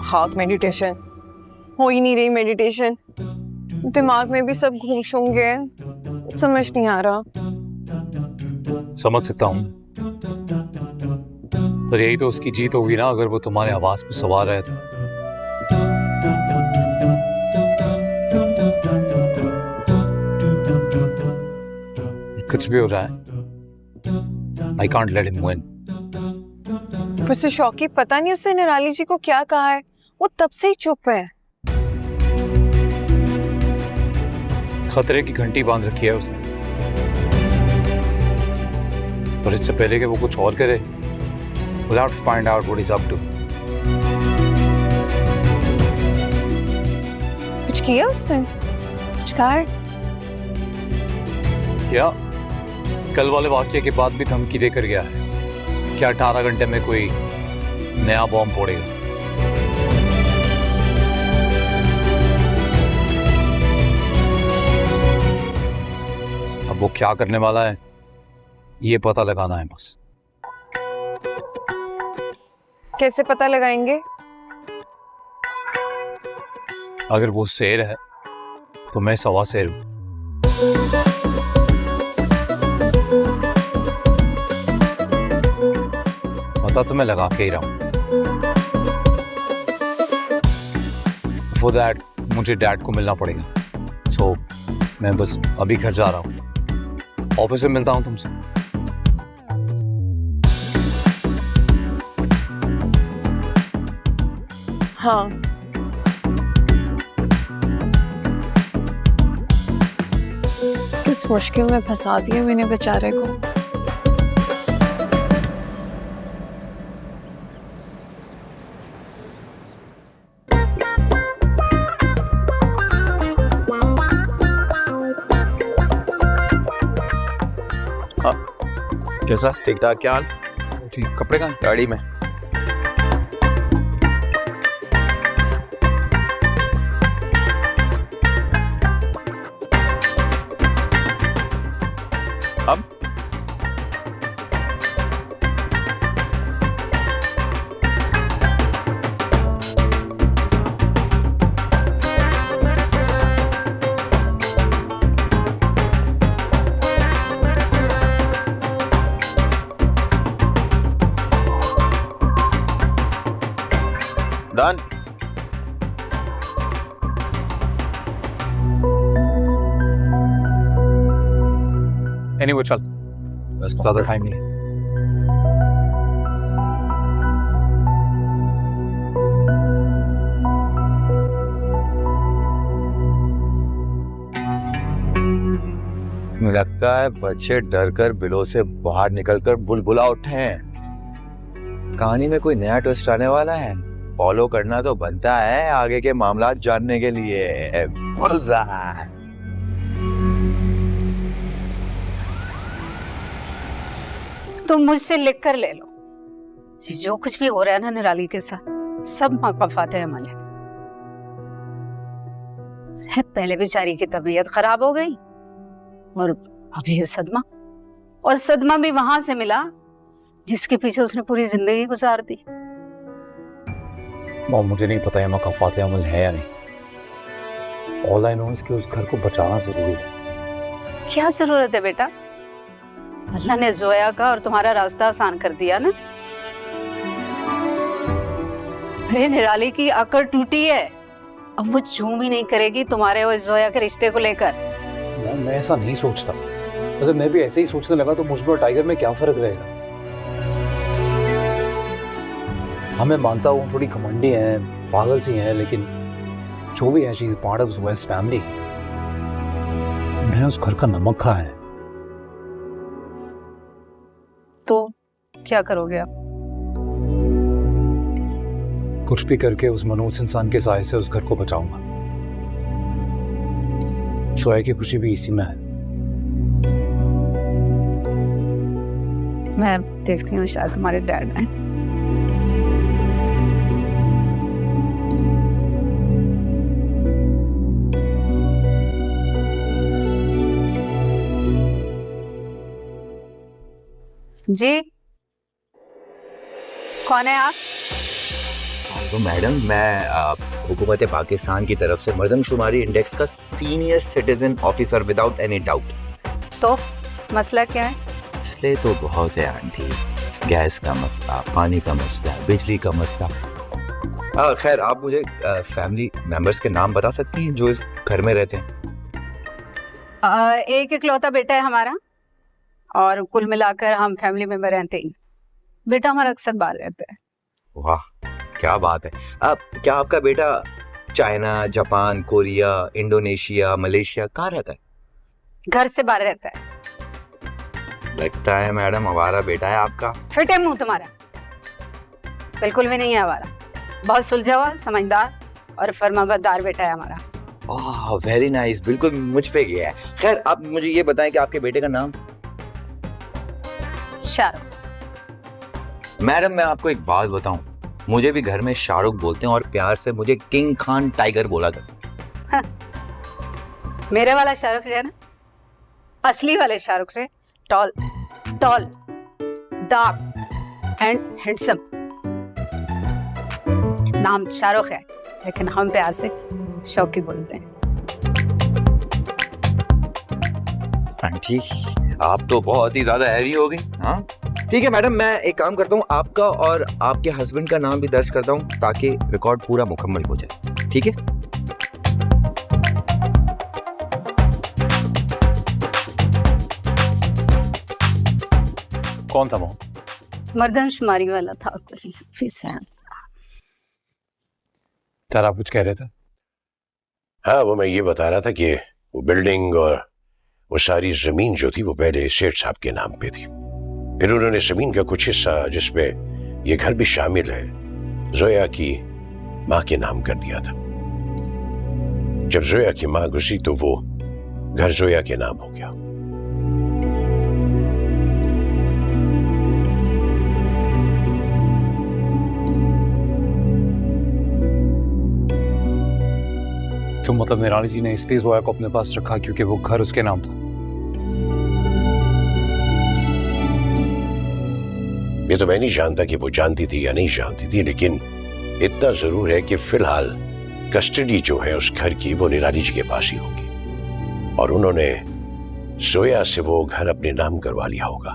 [SPEAKER 6] हाँ, मेडिटेशन हो ही नहीं रही। मेडिटेशन दिमाग में भी सब घूम शूंगे, समझ नहीं आ रहा।
[SPEAKER 5] समझ सकता हूँ, पर यही तो उसकी जीत होगी ना, अगर वो तुम्हारे आवाज पे सवार है तो। कुछ भी हो जाए, I can't let him win.
[SPEAKER 6] उससे शौकी पता नहीं उसने निराली जी को क्या कहा है, वो तब से ही चुप है।
[SPEAKER 5] खतरे की घंटी बांध रखी है उसने, पर इससे पहले कि वो कुछ और करे, we'll have to find out what he's up to.
[SPEAKER 6] कुछ किया उसने? कुछ कहा है?
[SPEAKER 5] क्या कल वाले वाक्य के बाद भी धमकी देकर गया है क्या 18 घंटे में कोई नया बॉम्ब फोड़ेगा। अब वो क्या करने वाला है ये पता लगाना है बस।
[SPEAKER 6] कैसे पता लगाएंगे?
[SPEAKER 5] अगर वो शेर है तो मैं सवा शेर हूं। पता तो मैं लगा के ही रहा हूं। For that मुझे डैड को मिलना पड़ेगा, so मैं बस अभी घर जा रहा हूं, ऑफिस में मिलता हूं तुमसे।
[SPEAKER 6] हाँ, किस मुश्किल में फंसा दिया मैंने बेचारे को।
[SPEAKER 1] कैसा? ठीक ठाक? क्या हाल?
[SPEAKER 5] ठीक। कपड़े कहाँ?
[SPEAKER 1] गाड़ी में। अब डन।
[SPEAKER 5] एनीवे चल, ज्यादा टाइम नहीं है।
[SPEAKER 1] लगता है बच्चे डरकर बिलों से बाहर निकलकर बुलबुला उठे हैं। कहानी में कोई नया ट्विस्ट आने वाला है, फॉलो करना तो बनता है आगे के मामला जानने के लिए।
[SPEAKER 13] तुम मुझसे लिख कर ले लो, जो कुछ भी हो रहा है ना निराली के साथ, सब मौक़िफ़ात अमल है। पहले बेचारी की तबीयत खराब हो गई और अब ये सदमा, और सदमा भी वहां से मिला जिसके पीछे उसने पूरी जिंदगी गुजार दी।
[SPEAKER 5] मुझे नहीं पता यहाँ मौक़िफ़ात अमल है या नहीं। ऑल आई नो इज कि उस घर को बचाना जरूरी है।
[SPEAKER 13] क्या जरूरत है बेटा? अल्लाह ने जोया का और तुम्हारा रास्ता आसान कर दिया ना। अरे निराली की अकड़ टूटी है, अब वो चूं भी नहीं करेगी तुम्हारे और जोया के रिश्ते को लेकर।
[SPEAKER 5] मैं ऐसा नहीं सोचता। अगर मैं भी ऐसे ही सोचने लगा तो मुझ में और टाइगर में क्या फर्क रहेगा। हाँ मैं मानता हूँ थोड़ी घमंडी है, पागल सी है, लेकिन जो भी है शी इज पार्ट ऑफ जोया's फैमिली। मैंने उस घर का नमक खाया है।
[SPEAKER 13] तो क्या करोगे आप?
[SPEAKER 5] कुछ भी करके उस मनोज इंसान के साय से उस घर को बचाऊंगा। जोया की खुशी भी इसी में है।
[SPEAKER 13] मैं देखती हूँ, शायद तुम्हारे डैड आए। जी कौन है आप?
[SPEAKER 1] तो मैडम मैं हुकूमत पाकिस्तान की तरफ से मर्दमशुमारी इंडेक्स का senior citizen officer without any doubt.
[SPEAKER 13] तो मसला क्या है?
[SPEAKER 1] इसलिए तो बहुत है आंटी, गैस का मसला, पानी का मसला, बिजली का मसला। खैर आप मुझे फैमिली मेंबर्स के नाम बता सकती हैं जो इस घर में रहते हैं?
[SPEAKER 13] एक इकलौता बेटा है हमारा, और कुल मिलाकर हम फैमिली मेंबर रहते ही। बेटा हमारा अक्सर बाहर रहता है।
[SPEAKER 1] वाह क्या बात है। अब क्या आपका बेटा China, Japan, Korea, Indonesia, Malaysia कहाँ रहता है?
[SPEAKER 13] घर से बाहर रहता है।
[SPEAKER 1] लगता है मैडम हमारा बेटा है आपका।
[SPEAKER 13] फिट है मुंह तुम्हारा। बिल्कुल भी नहीं है हमारा। बहुत सुलझा हुआ, समझदार और फर्माबरदार बेटा है हमारा।
[SPEAKER 1] ओह वेरी नाइस, बिल्कुल मुझ पे गया है। खैर आप मुझे ये बताएं कि आपके बेटे का नाम?
[SPEAKER 13] शाहरुख।
[SPEAKER 1] मैडम मैं आपको एक बात बताऊं, मुझे भी घर में शाहरुख बोलते हैं और प्यार से मुझे किंग खान टाइगर बोला करते।
[SPEAKER 13] मेरे वाला शाहरुख जो है ना, असली वाले शाहरुख से टॉल डार्क एंड हैंडसम। नाम शाहरुख है लेकिन हम प्यार से शौकी बोलते हैं।
[SPEAKER 1] आंटी आप तो बहुत ही ज्यादा हैवी हो गई। हाँ ठीक है मैडम, मैं एक काम करता हूँ, आपका और आपके हस्बैंड का नाम भी दर्ज करता हूँ ताकि रिकॉर्ड पूरा मुकम्मल हो जाए। ठीक है?
[SPEAKER 5] कौन था वो?
[SPEAKER 13] मर्दमशुमारी वाला था कोई
[SPEAKER 5] यार आप कुछ कह रहे थे?
[SPEAKER 14] हाँ वो मैं ये बता रहा था कि वो बिल्डिंग और वो सारी जमीन जो थी वो पहले सेठ साहब के नाम पे थी। फिर उन्होंने जमीन का कुछ हिस्सा जिसमें ये घर भी शामिल है जोया की माँ के नाम कर दिया था। जब जोया की माँ गुजरी तो वो घर जोया के नाम हो गया।
[SPEAKER 5] तो मतलब निराली जी ने इसलिए जोया को अपने पास रखा क्योंकि वो घर उसके नाम था?
[SPEAKER 14] ये तो मैं नहीं जानता कि वो जानती थी या नहीं जानती थी, लेकिन इतना जरूर है कि फिलहाल कस्टडी जो है उस घर की वो निराली जी के पास ही होगी और उन्होंने जोया से वो घर अपने नाम करवा लिया होगा।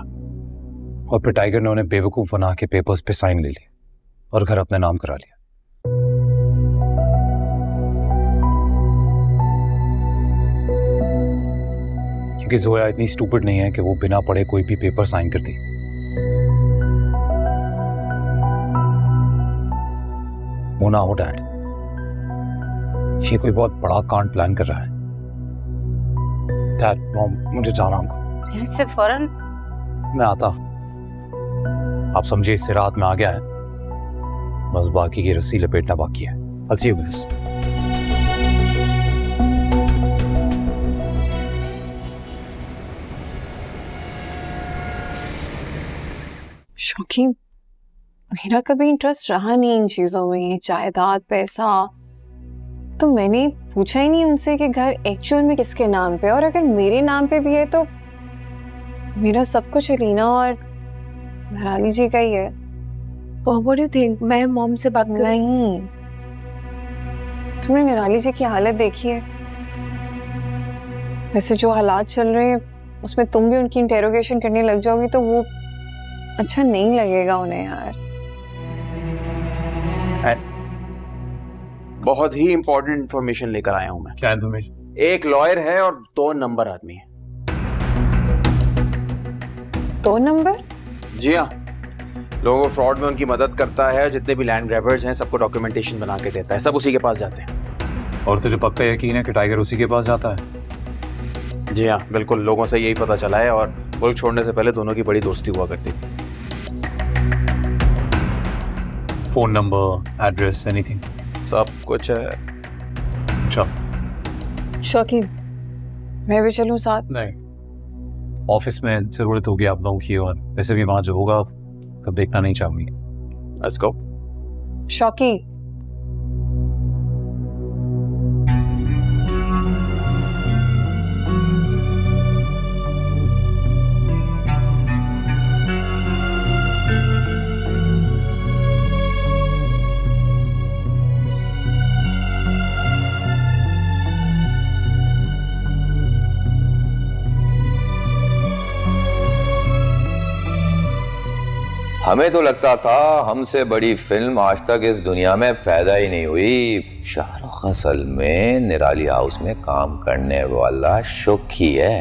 [SPEAKER 5] और फिर टाइगर ने उन्हें बेवकूफ बना के पेपर्स पे साइन ले लिए और घर अपने नाम करा लिया। क्योंकि जोया इतनी स्टूपिड नहीं है कि वो बिना पढ़े कोई भी पेपर साइन करती। वो ना हो डैड, ये कोई बहुत बड़ा कांड प्लान कर रहा है। डैड मॉम मुझे जाना होगा।
[SPEAKER 13] ऐसे फौरन?
[SPEAKER 5] मैं आता, आप समझिए इससे रात में आ गया है, बस बाकी की रस्सी लपेटना बाकी है। I'll see you guys.
[SPEAKER 6] शौकी, मेरा कभी इंटरेस्ट रहा नहीं इन चीजों में, ये जायदाद पैसा। तो मैंने पूछा ही नहीं उनसे कि घर एक्चुअल में किसके नाम पे, और अगर मेरे नाम पे भी है तो मेरा सब कुछ रीना और निराली जी का ही है।
[SPEAKER 7] What do you think? मैं मॉम से बात कर।
[SPEAKER 6] नहीं, तुमने निराली जी की हालत देखी है? वैसे जो हालात चल रहे हैं उसमें तुम भी उनकी इंटेरोगेशन करने लग जाओगी तो वो अच्छा नहीं लगेगा उन्हें यार।
[SPEAKER 15] बहुत ही इंपॉर्टेंट इंफॉर्मेशन लेकर आया हूं मैं।
[SPEAKER 5] क्या इंफॉर्मेशन?
[SPEAKER 15] एक लॉयर है और 2 नंबर आदमी है।
[SPEAKER 6] 2 नंबर?
[SPEAKER 15] जी हाँ, लोगों को फ्रॉड में उनकी मदद करता है, जितने भी लैंड ग्रैबर्स हैं सबको डॉक्यूमेंटेशन बना के देता है, सब उसी के पास जाते हैं।
[SPEAKER 5] और तुझे पक्का यकीन है कि टाइगर उसी के पास जाता है?
[SPEAKER 15] जी हाँ बिल्कुल, लोगों से यही पता चला है और मुल्क छोड़ने से पहले दोनों की बड़ी दोस्ती हुआ करती थी।
[SPEAKER 5] Phone number, address, anything?
[SPEAKER 15] सब कुछ है।
[SPEAKER 5] चल
[SPEAKER 6] शौकी, मैं भी चलूं साथ?
[SPEAKER 5] नहीं, ऑफिस में जरूरत होगी आप लोगों की, और वैसे भी वहां जो होगा तब देखना नहीं चाहूंगी।
[SPEAKER 15] Let's go.
[SPEAKER 6] शौकी,
[SPEAKER 1] हमें तो लगता था हमसे बड़ी फिल्म आज तक इस दुनिया में पैदा ही नहीं हुई। शाहरुख असल में निराली हाउस में काम करने वाला शौकी है।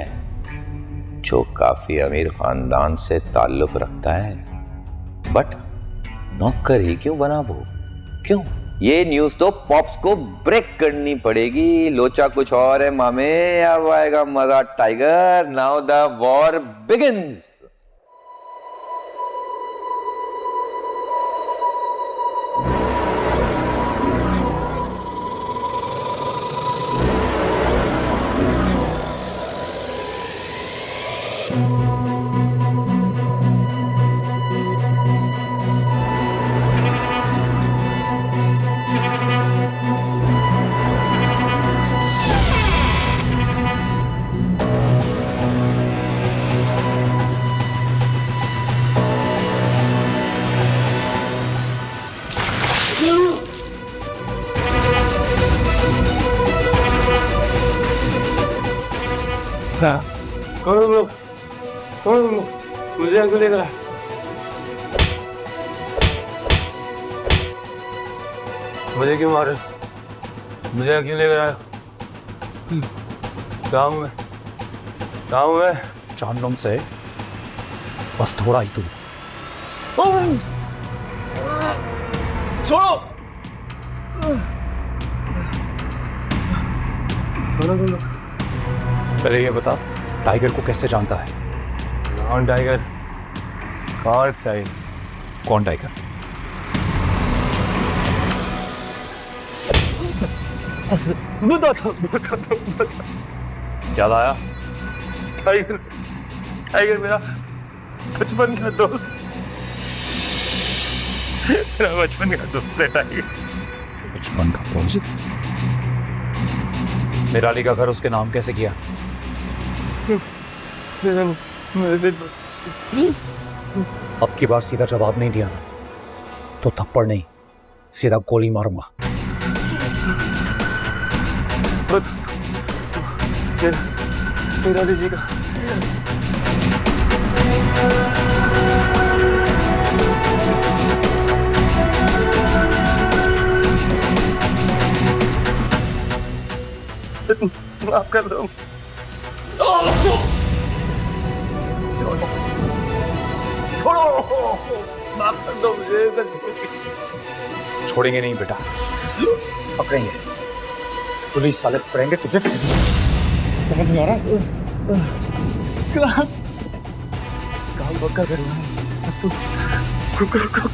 [SPEAKER 1] जो काफी अमीर खानदान से ताल्लुक रखता है, बट नौकर ही क्यों बना वो? क्यों? ये न्यूज तो पॉप्स को ब्रेक करनी पड़ेगी। लोचा कुछ और है मामे, अब आएगा मजा tiger. Now the war begins.
[SPEAKER 2] कौन तुम लोग? कौन तुम लोग? मुझे आगे लेकर आए। मुझे क्यों मारे? मुझे क्यों लेकर आए? कहाँ हूँ मैं? कहाँ हूँ मैं?
[SPEAKER 5] चांदों से बस थोड़ा ही दूर।
[SPEAKER 2] छोड़ो! कौन तुम लोग?
[SPEAKER 5] पहले ये बता, टाइगर को कैसे जानता है?
[SPEAKER 2] कौन टाइगर? कौन टाइगर?
[SPEAKER 5] कौन टाइगर? याद आया?
[SPEAKER 2] टाइगर, टाइगर मेरा बचपन का दोस्त, मेरा बचपन का दोस्त है टाइगर।
[SPEAKER 5] बचपन का दोस्त? निराली का घर उसके नाम कैसे किया? अब की बार सीधा जवाब नहीं दिया तो थप्पड़ नहीं, सीधा गोली मारूंगा।
[SPEAKER 2] मेरा दीजिएगा। माफ कर दो। छोड़ो, माफ कर दो मुझे।
[SPEAKER 5] छोड़ेंगे नहीं बेटा, पकड़ेंगे। पुलिस वाले पकड़ेंगे तुझे, समझ में आ रहा?
[SPEAKER 2] काम पक्का करना है तू।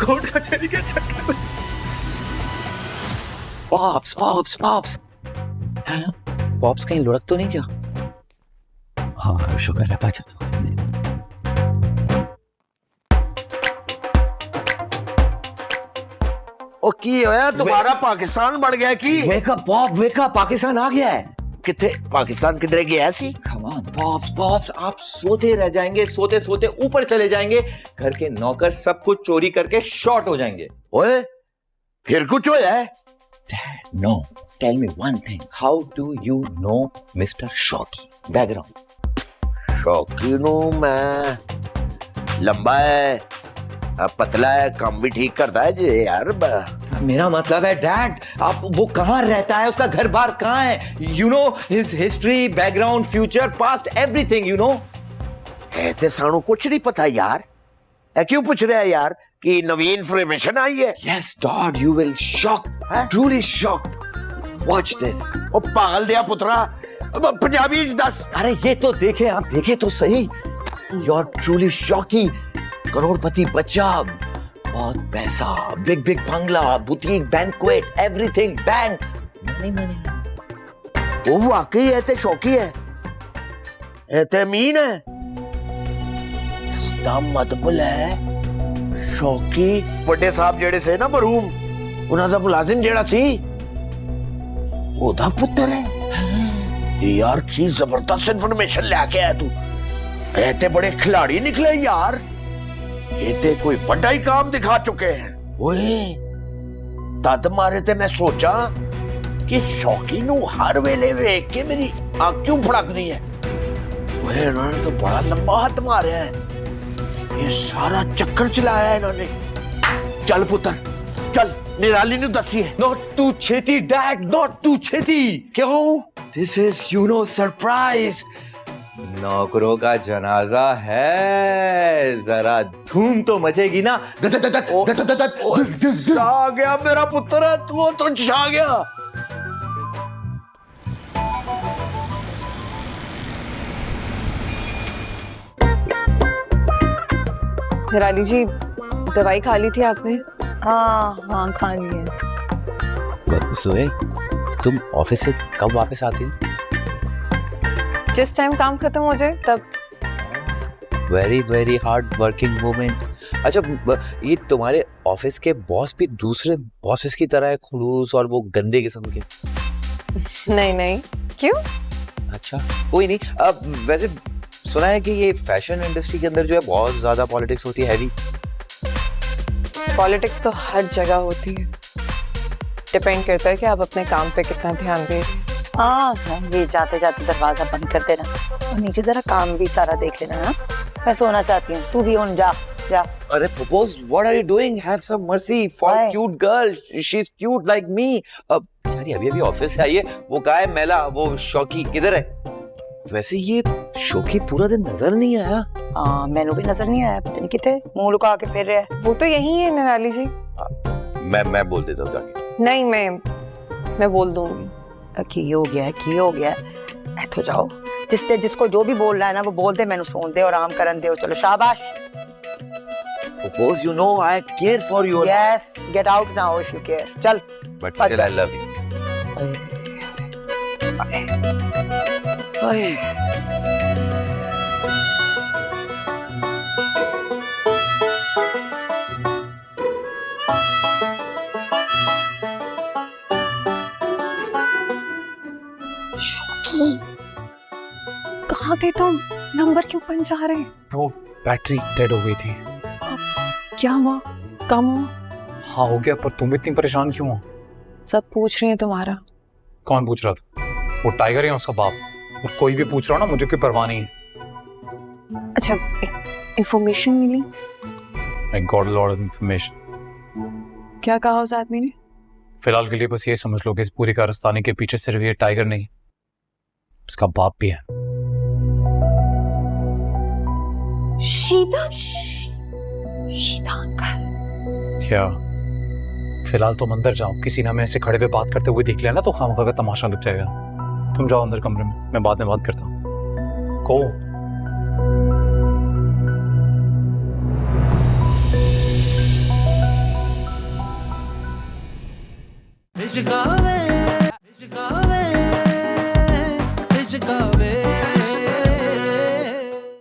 [SPEAKER 2] कोर्ट कचहरी के चक्कर में।
[SPEAKER 8] पॉप्स पॉप्स पॉप्स पॉप्स कहीं लुढ़क तो नहीं क्या? हाँ शुक्र है बचा तो।
[SPEAKER 14] ओ की होया तुम्हारा पाकिस्तान बढ़ गया की?
[SPEAKER 8] वेका पॉप वेका, पाकिस्तान आ गया है।
[SPEAKER 14] कितने पाकिस्तान किधर गया सी?
[SPEAKER 8] कम ऑन पॉप्स पॉप्स, आप सोते रह जाएंगे, सोते सोते ऊपर चले जाएंगे, घर के नौकर सब कुछ चोरी करके शॉर्ट हो जाएंगे।
[SPEAKER 14] ओए फिर कुछ होया है?
[SPEAKER 8] Dad, no. Tell me one thing. How do you know Mr. Shoki? Background.
[SPEAKER 14] शौकी नु मैं लंबा है, पतला है, काम भी ठीक करता है जी यार।
[SPEAKER 8] मेरा मतलब है डैड, आप वो कहाँ रहता है, उसका घर बार कहाँ है? You know his history, background, future, past, everything. You know.
[SPEAKER 14] ऐसे सानू कुछ नहीं पता यार। क्यों पूछ रहे हैं यार कि नवीन इंफॉर्मेशन आई है?
[SPEAKER 8] Yes, Dad, you will shock, truly shocked. Watch this.
[SPEAKER 14] ओ पागल दिया पुत्रा, पंजाबी दस।
[SPEAKER 8] अरे ये तो देखे, आप देखे तो सही। You're truly shocking. करोड़पति बच्चा, बहुत पैसा, बिग बिग बंगला, boutique, banquet, everything, bank, money money.
[SPEAKER 14] वो वाकई ऐसे शौकी है, ऐसे मीन है। इसका मतलब है शौकी बड़े साहब जेड़े से ना मरूम, उन्हां दा मुलाजिम जेड़ा सी ओदा पुत्र है। यार की जबरदस्त इन्फॉर्मेशन लेके आया तू। ऐसे बड़े खिलाड़ी निकले यार, ये ते कोई बड़ा ही काम दिखा चुके हैं। ओए तद मारे ते मैं सोचा कि शौकी नू हर वेले वेख के मेरी आंख क्यों फड़कदी है। ओए इन्होंने तो बड़ा लंबा हाथ मारा है, ये सारा चक्कर चलाया है इन्होंने। चल पुत्र चल, निराली नू दसिए।
[SPEAKER 8] Not too छेती डैड, not too छेती।
[SPEAKER 14] क्यों?
[SPEAKER 8] This is, you know, surprise.
[SPEAKER 1] नौकरों का जनाजा है, जरा धूम तो मचेगी ना।
[SPEAKER 4] आ गया मेरा पुत्र है तू, तो जा गया।
[SPEAKER 6] निराली जी, दवाई खा ली थी आपने?
[SPEAKER 12] हाँ खा लिए।
[SPEAKER 1] सुहे, तुम ऑफिस से कब वापस आती हो?
[SPEAKER 6] जिस टाइम काम खत्म हो जाए तब।
[SPEAKER 1] Very very hard working women. अच्छा, ये तुम्हारे ऑफिस के बॉस भी दूसरे बॉसेस की तरह है, खड़ूस और वो गंदे किस्म के?
[SPEAKER 6] नहीं नहीं, क्यों?
[SPEAKER 1] अच्छा, कोई नहीं। अब वैसे सुना है कि ये फैशन इंडस्ट्री के अंदर जो है बहुत ज्यादा पॉलिटिक्स होती है, हैवी।
[SPEAKER 6] पॉलिटिक्स तो हर जगह होती है, डिपेंड करता है कि आप अपने काम पे कितना ध्यान दे रहे हैं।
[SPEAKER 3] हाँ, ये जाते जाते दरवाजा बंद कर देना और नीचे जरा काम भी सारा देख लेना। हाँ, मैं सोना चाहती हूँ, तू भी उन जा जा।
[SPEAKER 1] अरे propose, what are you doing? Have some mercy for
[SPEAKER 3] Why?
[SPEAKER 1] cute girl. She's cute like me. अब बेचारी अभी अभी ऑफिस से आई है। वो कहा है मेला, वो शौकी किधर है? वैसे ये शौकी पूरा दिन नजर नहीं आया।
[SPEAKER 3] हाँ, मैंने भी नजर नहीं आया, पता नहीं कितने मुंह लुका के फिर रहे हैं।
[SPEAKER 6] वो तो यही है निराली जी।
[SPEAKER 1] मैं बोल देता हूँ जाके।
[SPEAKER 6] नहीं, मैं बोल दूंगी।
[SPEAKER 3] की हो गया तो जाओ, जिसको जो भी बोल रहा है ना वो बोल दे, मैंने सुन दे और आराम करन दे। चलो शाबाश।
[SPEAKER 1] Suppose you know I care for you.
[SPEAKER 3] Yes, get out now if you care. चल।
[SPEAKER 1] But still I love you.
[SPEAKER 12] कहाँ थे तुम? नंबर क्यों बन जा रहे हैं?
[SPEAKER 5] वो बैटरी डेड हो गई थी।
[SPEAKER 12] क्या हुआ? कम हुआ?
[SPEAKER 5] हाँ हो गया, पर तुम इतनी परेशान क्यों हो?
[SPEAKER 12] सब पूछ रहे हैं तुम्हारा।
[SPEAKER 5] कौन पूछ रहा था? वो टाइगर है उसका बाप। और कोई भी पूछ रहा हो ना, मुझे कोई परवाह नहीं है।
[SPEAKER 12] अच्छा, इंफॉर्मेशन मिली?
[SPEAKER 5] I got a lot of information.
[SPEAKER 12] क्या कहा उस आदमी ने?
[SPEAKER 5] फिलहाल के लिए बस ये समझ लो कि इस पूरी कारस्तानी के पीछे सिर्फ ये टाइगर नहीं, इसका बाप भी है।
[SPEAKER 12] शीता अंकल।
[SPEAKER 5] क्या? फिलहाल तुम अंदर जाओ, किसी ने हमें ऐसे खड़े हुए बात करते हुए देख लिया ना तो खामखा का तमाशा लग जाएगा। तुम जाओ अंदर कमरे में, मैं बाद में बात करता हूँ। को
[SPEAKER 8] Michigan,